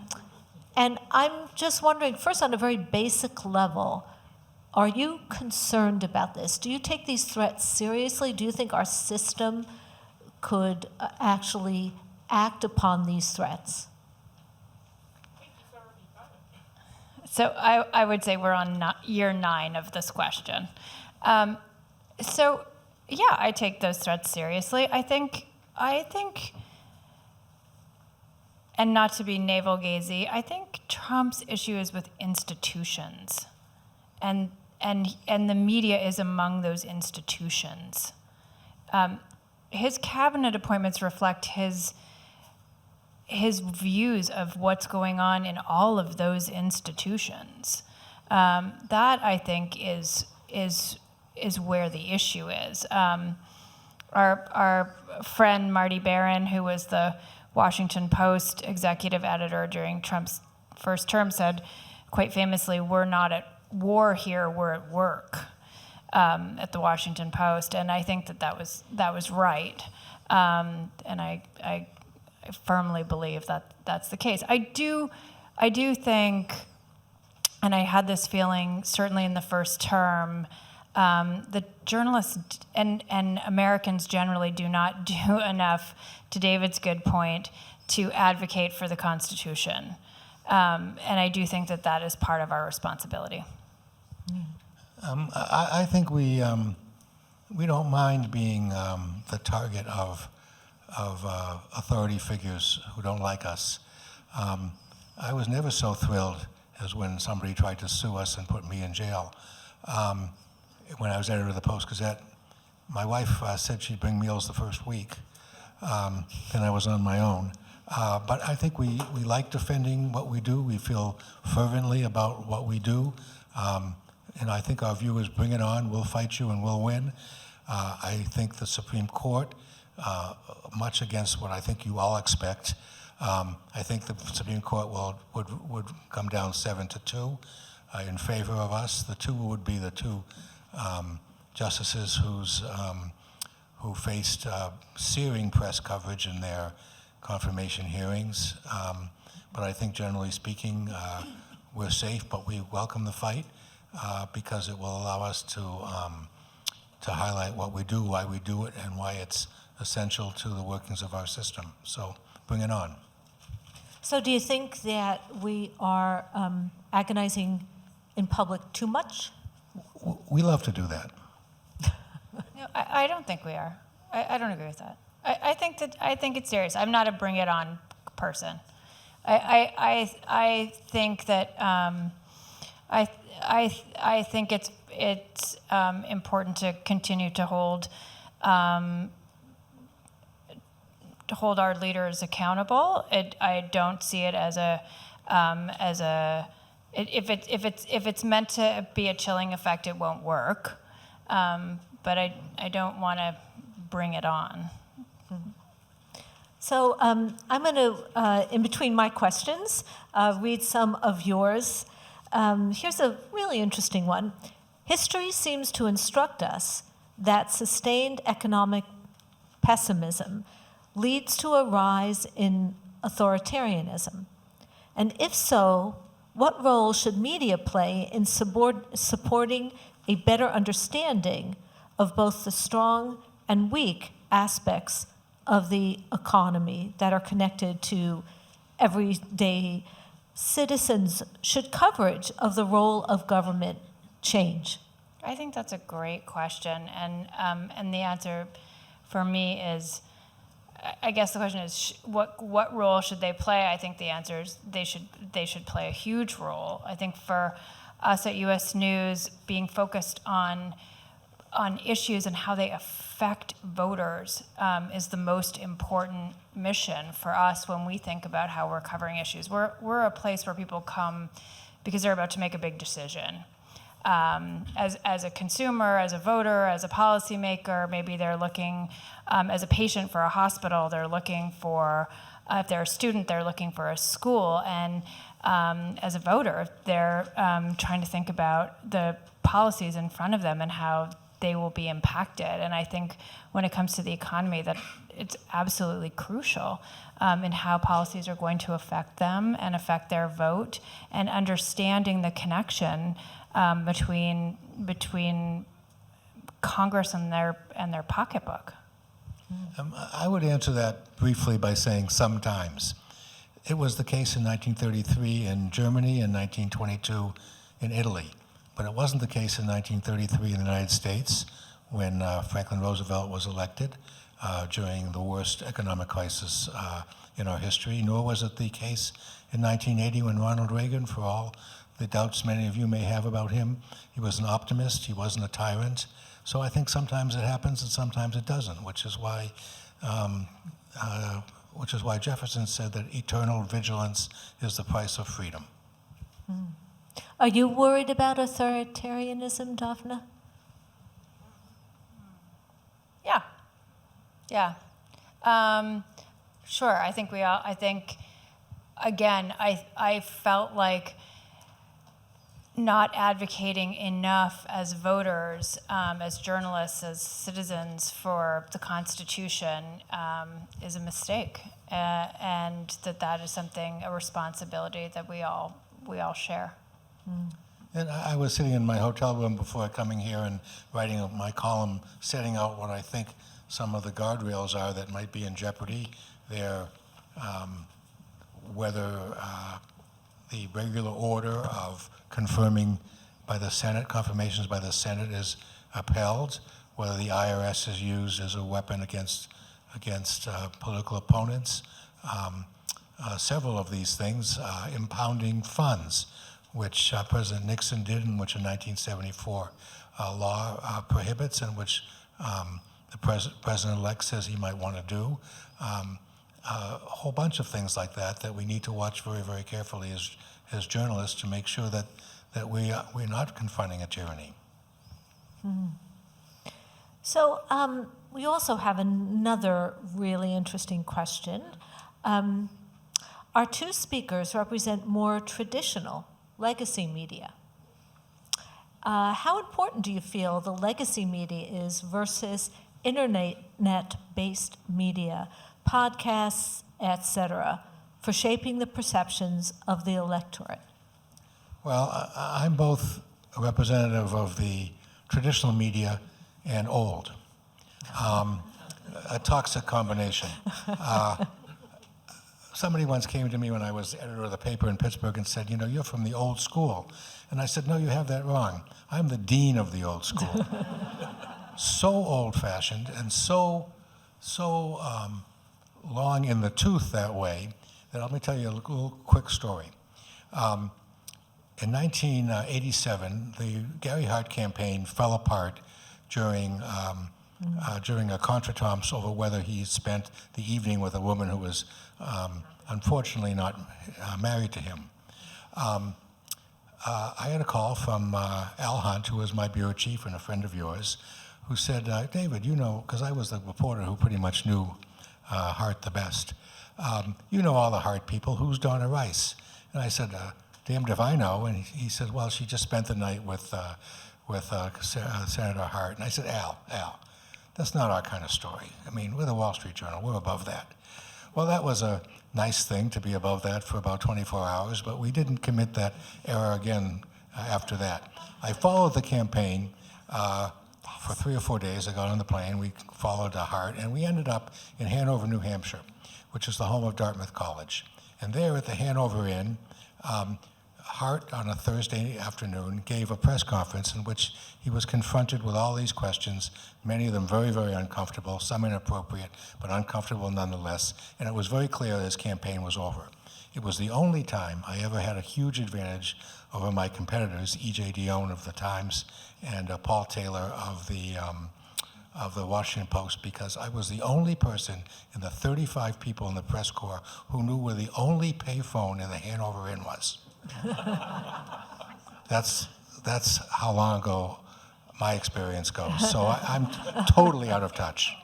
[SPEAKER 2] I'm just wondering, first, on a very basic level, are you concerned about this? Do you take these threats seriously? Do you think our system could actually act upon these threats?
[SPEAKER 3] So I would say we're on year 9 of this question. So yeah, I take those threats seriously. I think, and not to be navel-gazy, I think Trump's issue is with institutions, and the media is among those institutions. His cabinet appointments reflect his his views of what's going on in all of those institutions. That I think is where the issue is. Our friend Marty Barron, who was the Washington Post executive editor during Trump's first term, said quite famously, "We're not at war here; we're at work." At the Washington Post, and I think that was right, and I firmly believe that that's the case. I do think, and I had this feeling certainly in the first term, the journalists and Americans generally do not do enough, to David's good point, to advocate for the Constitution, and I do think that is part of our responsibility.
[SPEAKER 4] I think we don't mind being the target of authority figures who don't like us. I was never so thrilled as when somebody tried to sue us and put me in jail. When I was editor of the Post-Gazette, my wife said she'd bring meals the first week. Then I was on my own. But I think we like defending what we do. We feel fervently about what we do. And I think our viewers, bring it on, we'll fight you and we'll win. I think the Supreme Court, much against what I think you all expect, I think the Supreme Court would come down 7-2 in favor of us. The two would be the two justices who faced searing press coverage in their confirmation hearings. But I think generally speaking, we're safe, but we welcome the fight. Because it will allow us to highlight what we do, why we do it, and why it's essential to the workings of our system. So bring it on.
[SPEAKER 2] So do you think that we are agonizing in public too much?
[SPEAKER 4] We love to do that.
[SPEAKER 3] No, I don't think we are. I don't agree with that. I think it's serious. I'm not a bring it on person. I think that I think it's important to continue to hold our leaders accountable. I don't see it as if it's meant to be a chilling effect, it won't work. But I don't want to bring it on.
[SPEAKER 2] So I'm going to, in between my questions, read some of yours. Here's a really interesting one. History seems to instruct us that sustained economic pessimism leads to a rise in authoritarianism. And if so, what role should media play in supporting a better understanding of both the strong and weak aspects of the economy that are connected to everyday citizens? Should coverage of the role of government change?
[SPEAKER 3] I think that's a great question, and the answer for me is, I guess the question is, what role should they play? I think the answer is they should play a huge role. I think for us at U.S. News, being focused on issues and how they affect voters is the most important mission for us when we think about how we're covering issues. We're a place where people come because they're about to make a big decision. As a consumer, as a voter, as a policymaker, maybe they're looking, as a patient for a hospital, they're looking for, if they're a student, they're looking for a school, and as a voter, they're trying to think about the policies in front of them and how they will be impacted. And I think when it comes to the economy, that it's absolutely crucial in how policies are going to affect them and affect their vote, and understanding the connection between Congress and their pocketbook.
[SPEAKER 4] I would answer that briefly by saying sometimes. It was the case in 1933 in Germany and 1922 in Italy. But it wasn't the case in 1933 in the United States when Franklin Roosevelt was elected during the worst economic crisis in our history, nor was it the case in 1980 when Ronald Reagan, for all the doubts many of you may have about him, he was an optimist, he wasn't a tyrant. So I think sometimes it happens and sometimes it doesn't, which is why which is why Jefferson said that eternal vigilance is the price of freedom.
[SPEAKER 2] Are you worried about authoritarianism, Dafna?
[SPEAKER 3] Yeah. Sure. I think again, I felt like not advocating enough as voters, as journalists, as citizens for the Constitution is a mistake, and that is a responsibility that we all share.
[SPEAKER 4] And I was sitting in my hotel room before coming here and writing my column, setting out what I think some of the guardrails are that might be in jeopardy. They're whether the regular order of confirming by the Senate, confirmations by the Senate is upheld, whether the IRS is used as a weapon against political opponents. Several of these things, impounding funds, which President Nixon did, and which a 1974 law prohibits, and which the president-elect says he might want to do. A whole bunch of things like that we need to watch very, very carefully as journalists to make sure that we're not confronting a tyranny.
[SPEAKER 2] So we also have another really interesting question. Our two speakers represent more traditional legacy media. How important do you feel the legacy media is versus internet-based media, podcasts, etc., for shaping the perceptions of the electorate?
[SPEAKER 4] Well, I'm both a representative of the traditional media and old. A toxic combination. Somebody once came to me when I was editor of the paper in Pittsburgh and said, you're from the old school. And I said, no, you have that wrong. I'm the dean of the old school. So old-fashioned and so long in the tooth that way that let me tell you a little quick story. In 1987, the Gary Hart campaign fell apart during a contretemps over whether he spent the evening with a woman who was unfortunately not married to him. I had a call from Al Hunt, who was my bureau chief and a friend of yours, who said, David, because I was the reporter who pretty much knew Hart the best, you know all the Hart people, who's Donna Rice? And I said, damned if I know. And he said, well, she just spent the night with Senator Hart. And I said, Al, that's not our kind of story. I mean, we're the Wall Street Journal, we're above that. Well, that was a nice thing to be above that for about 24 hours, but we didn't commit that error again after that. I followed the campaign for 3 or 4 days. I got on the plane, we followed Hart, and we ended up in Hanover, New Hampshire, which is the home of Dartmouth College. And there at the Hanover Inn, Hart, on a Thursday afternoon, gave a press conference in which he was confronted with all these questions, many of them very, very uncomfortable, some inappropriate, but uncomfortable nonetheless, and it was very clear that his campaign was over. It was the only time I ever had a huge advantage over my competitors, E.J. Dionne of the Times and Paul Taylor of the Washington Post, because I was the only person in the 35 people in the press corps who knew where the only payphone in the Hanover Inn was. That's how long ago my experience goes. So I'm totally out of touch.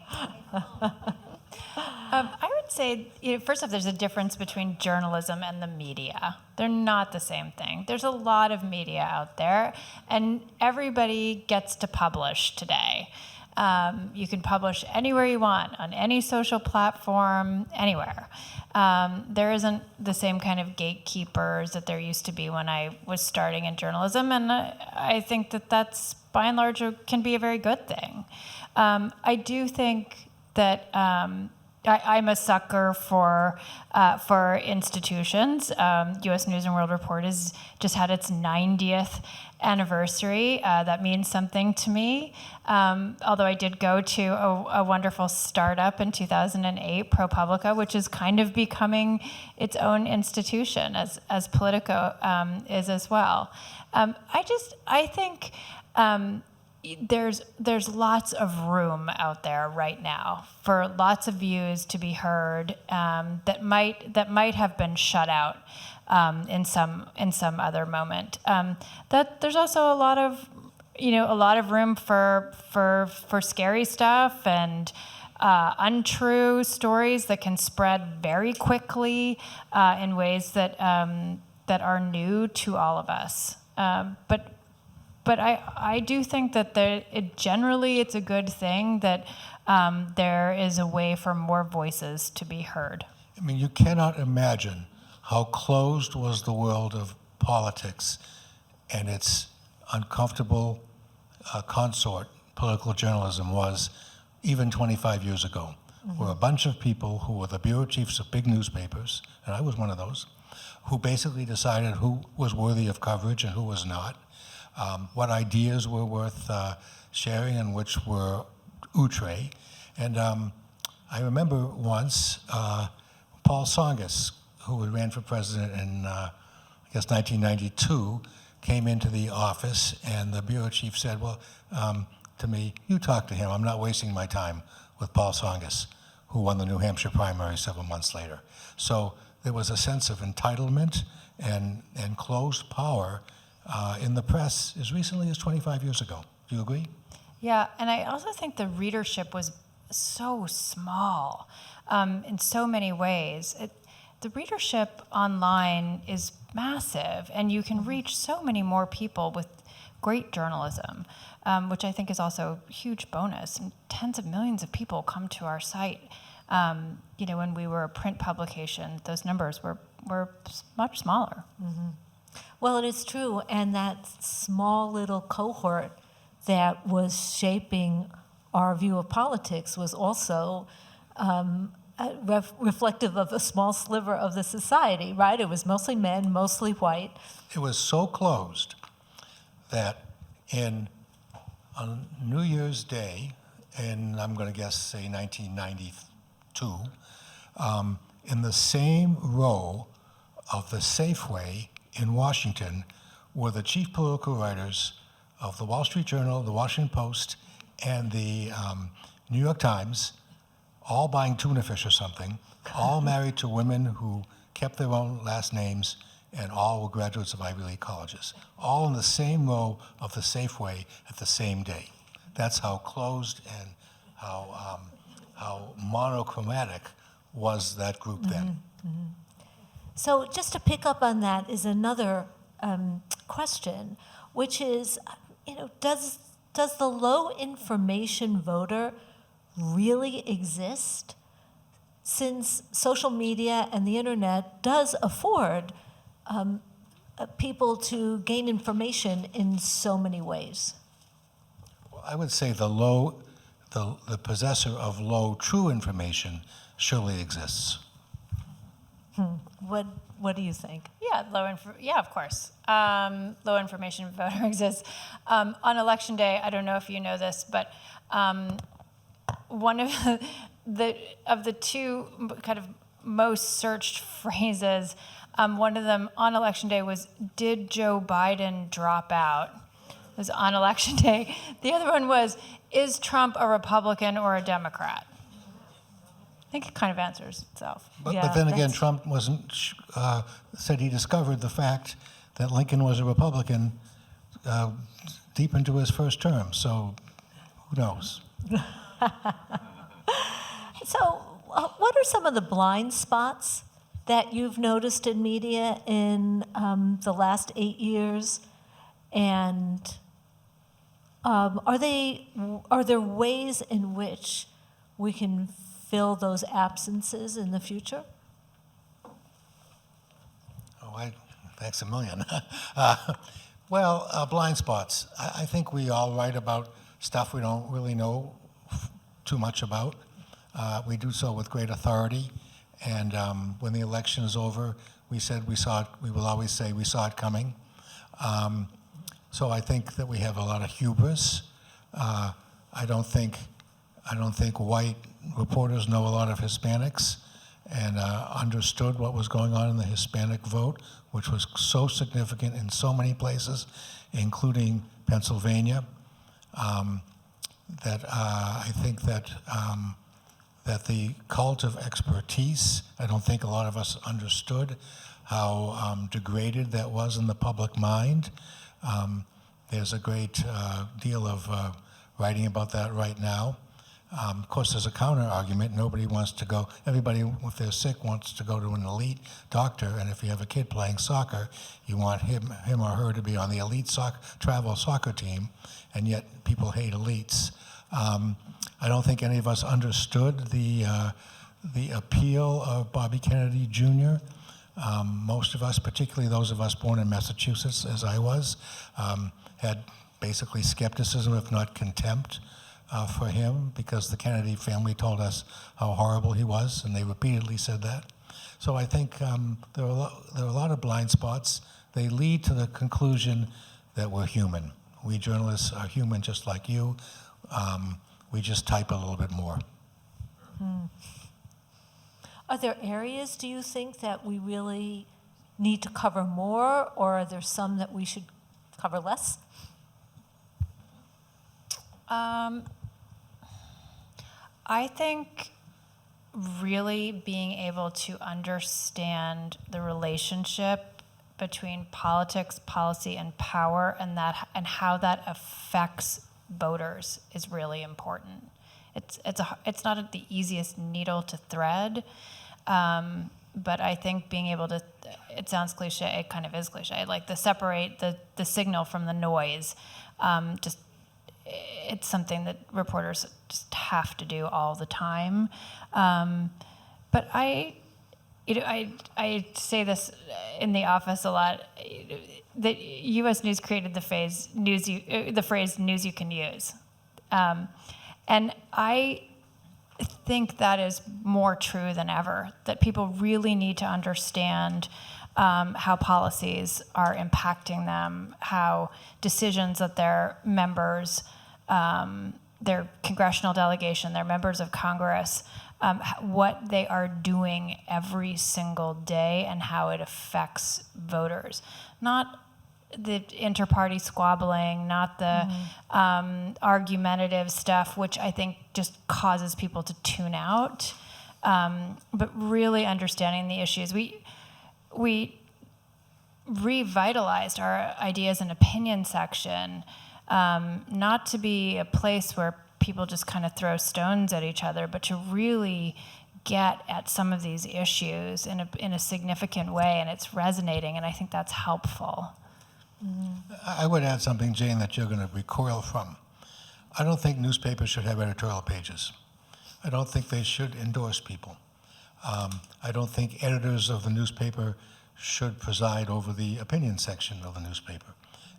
[SPEAKER 3] I would say, first off, there's a difference between journalism and the media. They're not the same thing. There's a lot of media out there, and everybody gets to publish today. You can publish anywhere you want, on any social platform, anywhere. There isn't the same kind of gatekeepers that there used to be when I was starting in journalism, and I think that's, by and large, can be a very good thing. I do think that I'm a sucker for institutions. U.S. News and World Report has just had its 90th anniversary. That means something to me. Although I did go to a wonderful startup in 2008, ProPublica, which is kind of becoming its own institution, as Politico is as well. I think there's lots of room out there right now for lots of views to be heard that might have been shut out in some other moment. That there's also a lot of room for scary stuff and untrue stories that can spread very quickly in ways that are new to all of us. But I do think that generally it's a good thing that there is a way for more voices to be heard.
[SPEAKER 4] I mean, you cannot imagine how closed was the world of politics and its uncomfortable consort, political journalism, was even 25 years ago, where a bunch of people who were the bureau chiefs of big newspapers, and I was one of those, who basically decided who was worthy of coverage and who was not, what ideas were worth sharing and which were outre. And I remember once Paul Tsongas, who ran for president in, I guess, 1992, came into the office, and the bureau chief said, well, to me, you talk to him. I'm not wasting my time with Paul Tsongas, who won the New Hampshire primary several months later. So there was a sense of entitlement and closed power in the press as recently as 25 years ago. Do you agree?
[SPEAKER 3] Yeah, and I also think the readership was so small in so many ways. The readership online is massive, and you can reach so many more people with great journalism, which I think is also a huge bonus. And tens of millions of people come to our site. When we were a print publication, those numbers were much smaller.
[SPEAKER 2] Mm-hmm. Well, it is true, and that small little cohort that was shaping our view of politics was also reflective of a small sliver of the society, right? It was mostly men, mostly white.
[SPEAKER 4] It was so closed that on New Year's Day, in, I'm going to guess, say 1992, in the same row of the Safeway in Washington were the chief political writers of the Wall Street Journal, the Washington Post, and the New York Times, all buying tuna fish or something, all married to women who kept their own last names, and all were graduates of Ivy League colleges, all in the same row of the Safeway at the same day. That's how closed and how monochromatic was that group then.
[SPEAKER 2] Mm-hmm. So just to pick up on that is another question, which is, does the low information voter really exist, since social media and the internet does afford people to gain information in so many ways?
[SPEAKER 4] Well, I would say the possessor of low true information surely exists.
[SPEAKER 2] What do you think?
[SPEAKER 3] Yeah, of course. Low information voter exists. On election day, I don't know if you know this, but one of the two kind of most searched phrases, one of them on election day was, "Did Joe Biden drop out?" It was on election day. The other one was, "Is Trump a Republican or a Democrat?" I think it kind of answers itself.
[SPEAKER 4] But then again, Trump said he discovered the fact that Lincoln was a Republican deep into his first term. So who knows?
[SPEAKER 2] So what are some of the blind spots that you've noticed in media in the last 8 years? And are there ways in which we can fill those absences in the future?
[SPEAKER 4] Thanks a million. Blind spots. I think we all write about stuff we don't really know too much about. We do so with great authority. And when the election is over, we will always say we saw it coming. So I think that we have a lot of hubris. I don't think white reporters know a lot of Hispanics and understood what was going on in the Hispanic vote, which was so significant in so many places, including Pennsylvania. I think that the cult of expertise, I don't think a lot of us understood how degraded that was in the public mind. There's a great deal of writing about that right now. Of course, there's a counter argument. Nobody wants to go, everybody, if they're sick, wants to go to an elite doctor. And if you have a kid playing soccer, you want him or her to be on the elite travel soccer team, and yet people hate elites. I don't think any of us understood the appeal of Bobby Kennedy Jr. Most of us, particularly those of us born in Massachusetts, as I was, had basically skepticism, if not contempt, for him, because the Kennedy family told us how horrible he was, and they repeatedly said that. So I think there are a lot of blind spots. They lead to the conclusion that we're human. We journalists are human just like you. We just type a little bit more.
[SPEAKER 2] Are there areas, do you think, that we really need to cover more, or are there some that we should cover less?
[SPEAKER 3] I think really being able to understand the relationship between politics, policy, and power, and how that affects voters is really important. It's not the easiest needle to thread, but I think being able to, it sounds cliche, it kind of is cliche, like to separate the signal from the noise, it's something that reporters just have to do all the time. But I say this in the office a lot. That U.S. News created the phrase "news you can use," and I think that is more true than ever. That people really need to understand how policies are impacting them, how decisions that their members, their congressional delegation, their members of Congress, what they are doing every single day and how it affects voters. Not the inter-party squabbling, not the argumentative stuff, which I think just causes people to tune out, but really understanding the issues. We revitalized our ideas and opinion section, not to be a place where people just kind of throw stones at each other, but to really get at some of these issues in a significant way, and it's resonating, and I think that's helpful.
[SPEAKER 4] I would add something, Jane, that you're going to recoil from. I don't think newspapers should have editorial pages. I don't think they should endorse people. I don't think editors of the newspaper should preside over the opinion section of the newspaper,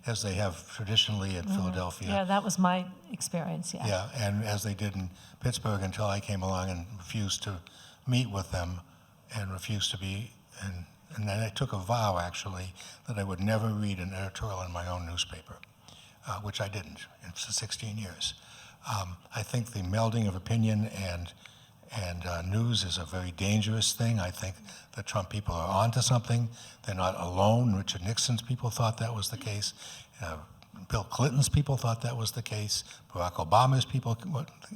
[SPEAKER 4] as they have traditionally at Philadelphia.
[SPEAKER 2] Yeah, that was my experience, yeah.
[SPEAKER 4] Yeah, and as they did in Pittsburgh until I came along and refused to meet with them and refused to be, and then I took a vow, actually, that I would never read an editorial in my own newspaper, which I didn't for 16 years. I think the melding of opinion and news is a very dangerous thing. I think the Trump people are onto something. They're not alone. Richard Nixon's people thought that was the case. Bill Clinton's people thought that was the case. Barack Obama's people,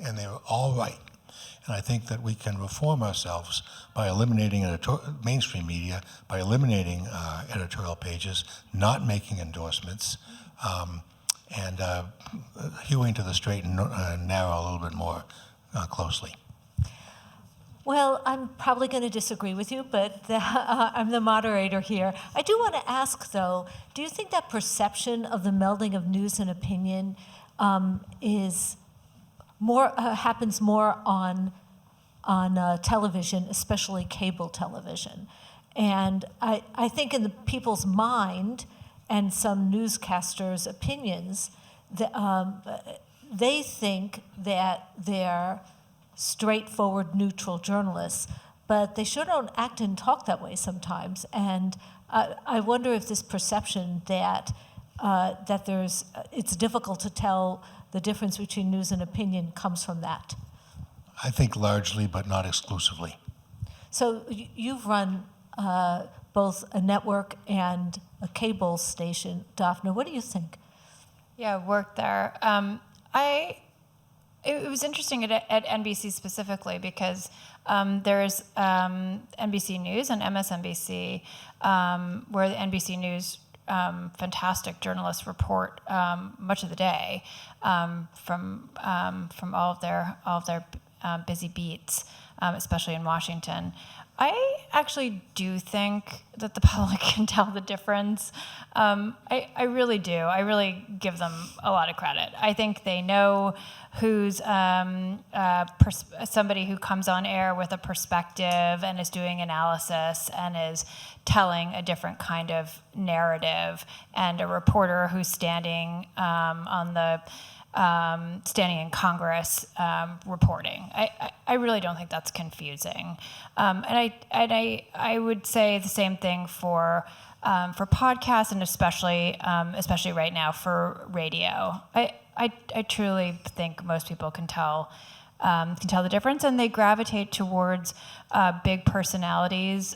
[SPEAKER 4] and they were all right. And I think that we can reform ourselves by eliminating mainstream media, by eliminating editorial pages, not making endorsements, and hewing to the straight and narrow a little bit more closely.
[SPEAKER 2] Well, I'm probably going to disagree with you, but I'm the moderator here. I do want to ask, though, do you think that perception of the melding of news and opinion is more happens more on television, especially cable television? And I think in the people's mind and some newscasters' opinions, they think that they're straightforward, neutral journalists, but they sure don't act and talk that way sometimes. And I wonder if this perception that it's difficult to tell the difference between news and opinion comes from that.
[SPEAKER 4] I think largely, but not exclusively.
[SPEAKER 2] So you've run both a network and a cable station, Dafna. What do you think?
[SPEAKER 3] Yeah, I worked there. It was interesting at NBC specifically because there's NBC News and MSNBC, where the NBC News fantastic journalists report much of the day from all of their busy beats, especially in Washington. I actually do think that the public can tell the difference. I really do. I really give them a lot of credit. I think they know who's somebody who comes on air with a perspective and is doing analysis and is telling a different kind of narrative, and a reporter who's standing standing in Congress reporting. I really don't think that's confusing, and I would say the same thing for podcasts, and especially right now for radio. I truly think most people can tell the difference, and they gravitate towards big personalities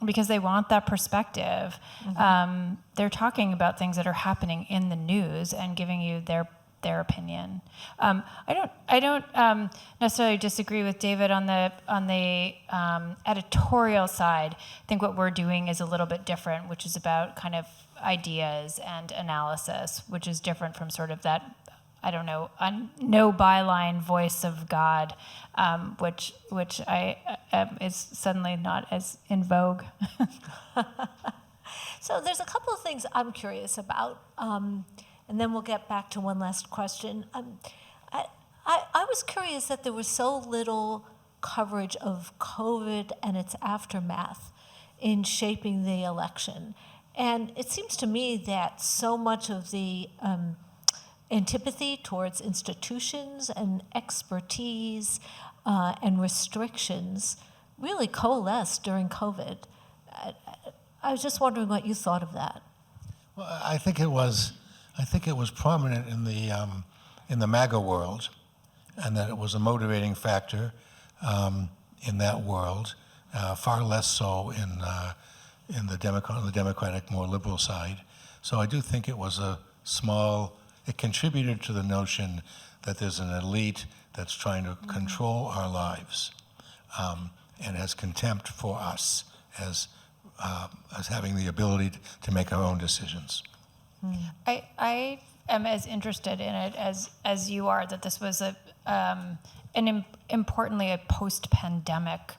[SPEAKER 3] because they want that perspective. Mm-hmm. They're talking about things that are happening in the news and giving you their opinion. I don't necessarily disagree with David on the editorial side. I think what we're doing is a little bit different, which is about kind of ideas and analysis, which is different from sort of that, I don't know, no byline voice of God, which is suddenly not as in vogue.
[SPEAKER 2] So there's a couple of things I'm curious about. And then we'll get back to one last question. I was curious that there was so little coverage of COVID and its aftermath in shaping the election. And it seems to me that so much of the antipathy towards institutions and expertise and restrictions really coalesced during COVID. I was just wondering what you thought of that.
[SPEAKER 4] Well, I think it was prominent in the MAGA world, and that it was a motivating factor in that world. Far less so in the Democratic, more liberal side. So I do think it was it contributed to the notion that there's an elite that's trying to control our lives, and has contempt for us as having the ability to make our own decisions.
[SPEAKER 3] I am as interested in it as you are, that this was importantly a post-pandemic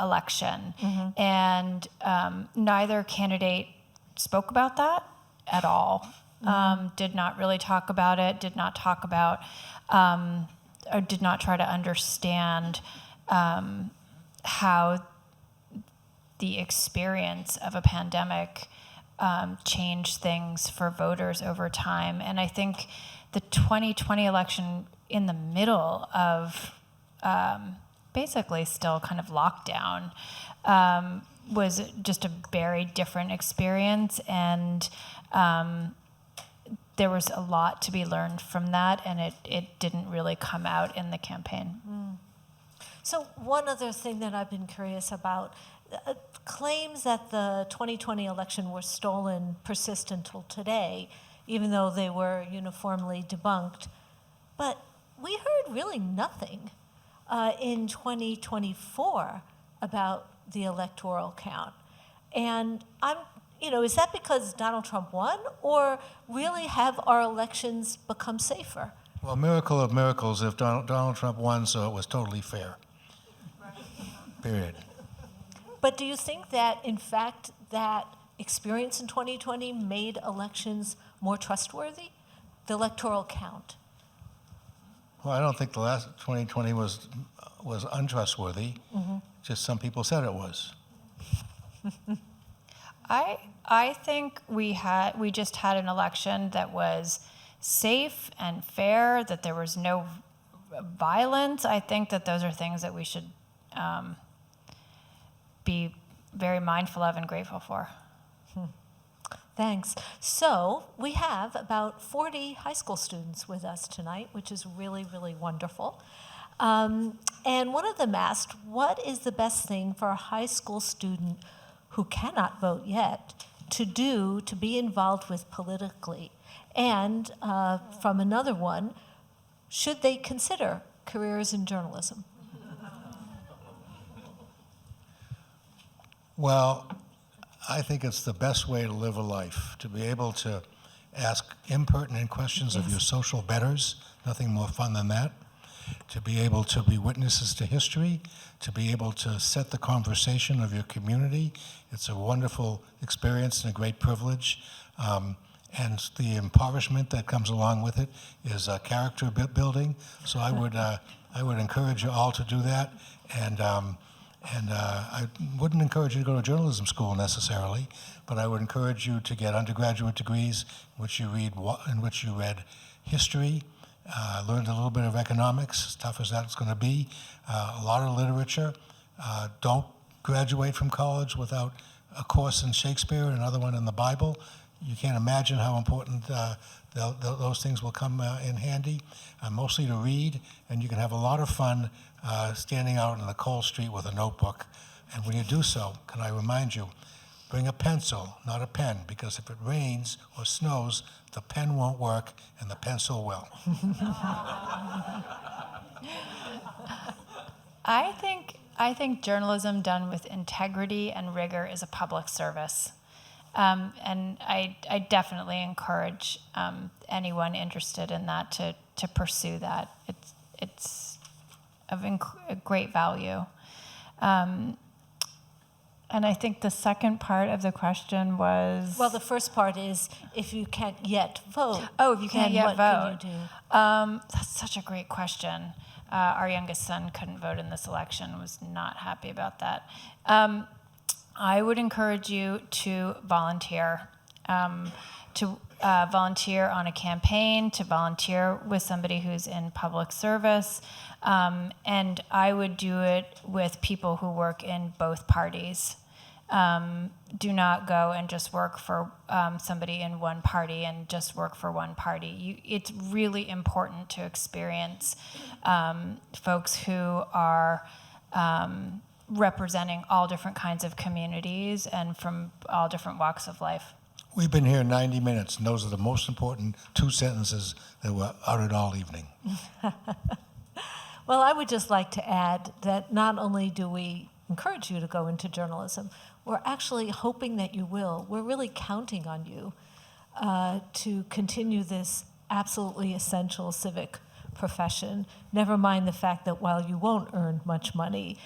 [SPEAKER 3] election, and neither candidate spoke about that at all. Did not really talk about it. Did not talk about, or did not try to understand how the experience of a pandemic changed things for voters over time. And I think the 2020 election, in the middle of basically still kind of lockdown, was just a very different experience, and there was a lot to be learned from that, and it didn't really come out in the campaign.
[SPEAKER 2] So one other thing that I've been curious about, claims that the 2020 election were stolen persist until today, even though they were uniformly debunked. But we heard really nothing in 2024 about the electoral count. And is that because Donald Trump won, or really have our elections become safer?
[SPEAKER 4] Well, miracle of miracles, if Donald Trump won, so it was totally fair. Period.
[SPEAKER 2] But do you think that, in fact, that experience in 2020 made elections more trustworthy? The electoral count.
[SPEAKER 4] Well, I don't think the last 2020 was untrustworthy. Just some people said it was.
[SPEAKER 3] I think we just had an election that was safe and fair, that there was no violence. I think that those are things that we should be very mindful of and grateful for.
[SPEAKER 2] Thanks. So we have about 40 high school students with us tonight, which is really, really wonderful. And one of them asked, what is the best thing for a high school student who cannot vote yet to do to be involved with politically? And from another one, should they consider careers in journalism?
[SPEAKER 4] Well, I think it's the best way to live a life, to be able to ask impertinent questions of your social betters, nothing more fun than that, to be able to be witnesses to history, to be able to set the conversation of your community. It's a wonderful experience and a great privilege. And the impoverishment that comes along with it is character building. So I would encourage you all to do that. And I wouldn't encourage you to go to journalism school necessarily, but I would encourage you to get undergraduate degrees in which you read history, learned a little bit of economics, as tough as that's going to be, a lot of literature. Don't graduate from college without a course in Shakespeare and another one in the Bible. You can't imagine how important those things will come in handy. Mostly to read, and you can have a lot of fun standing out in the cold street with a notebook. And when you do so, can I remind you, bring a pencil, not a pen, because if it rains or snows, the pen won't work and the pencil will.
[SPEAKER 3] I think journalism done with integrity and rigor is a public service. And I definitely encourage anyone interested in that to pursue that. It's of a great value. And I think the second part of the question was...
[SPEAKER 2] Well, the first part is, if you can't yet vote,
[SPEAKER 3] oh, if you can't yet vote,
[SPEAKER 2] what can you do?
[SPEAKER 3] That's such a great question. Our youngest son couldn't vote in this election, was not happy about that. I would encourage you to volunteer, volunteer on a campaign, to volunteer with somebody who's in public service, and I would do it with people who work in both parties. Do not go and just work for somebody in one party and just work for one party. It's really important to experience folks who are representing all different kinds of communities and from all different walks of life.
[SPEAKER 4] We've been here 90 minutes, and those are the most important 2 sentences that were uttered all evening.
[SPEAKER 2] Well, I would just like to add that not only do we encourage you to go into journalism, we're actually hoping that you will. We're really counting on you to continue this absolutely essential civic profession. Never mind the fact that while you won't earn much money,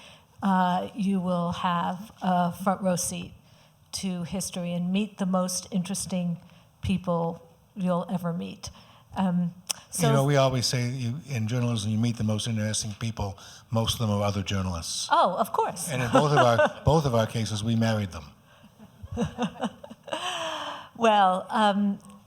[SPEAKER 2] you will have a front row seat to history and meet the most interesting people you'll ever meet. So
[SPEAKER 4] we always say in journalism, you meet the most interesting people. Most of them are other journalists.
[SPEAKER 2] Oh, of course.
[SPEAKER 4] And in both of our cases, we married them.
[SPEAKER 2] Well,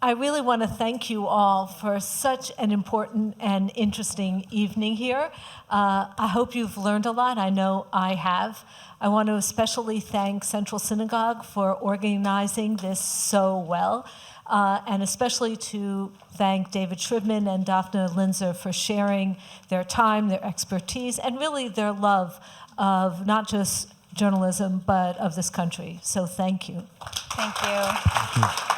[SPEAKER 2] I really want to thank you all for such an important and interesting evening here. I hope you've learned a lot. I know I have. I want to especially thank Central Synagogue for organizing this so well, and especially to thank David Shribman and Dafna Linzer for sharing their time, their expertise, and really their love of not just journalism, but of this country. So thank you.
[SPEAKER 3] Thank you.
[SPEAKER 4] Thank you.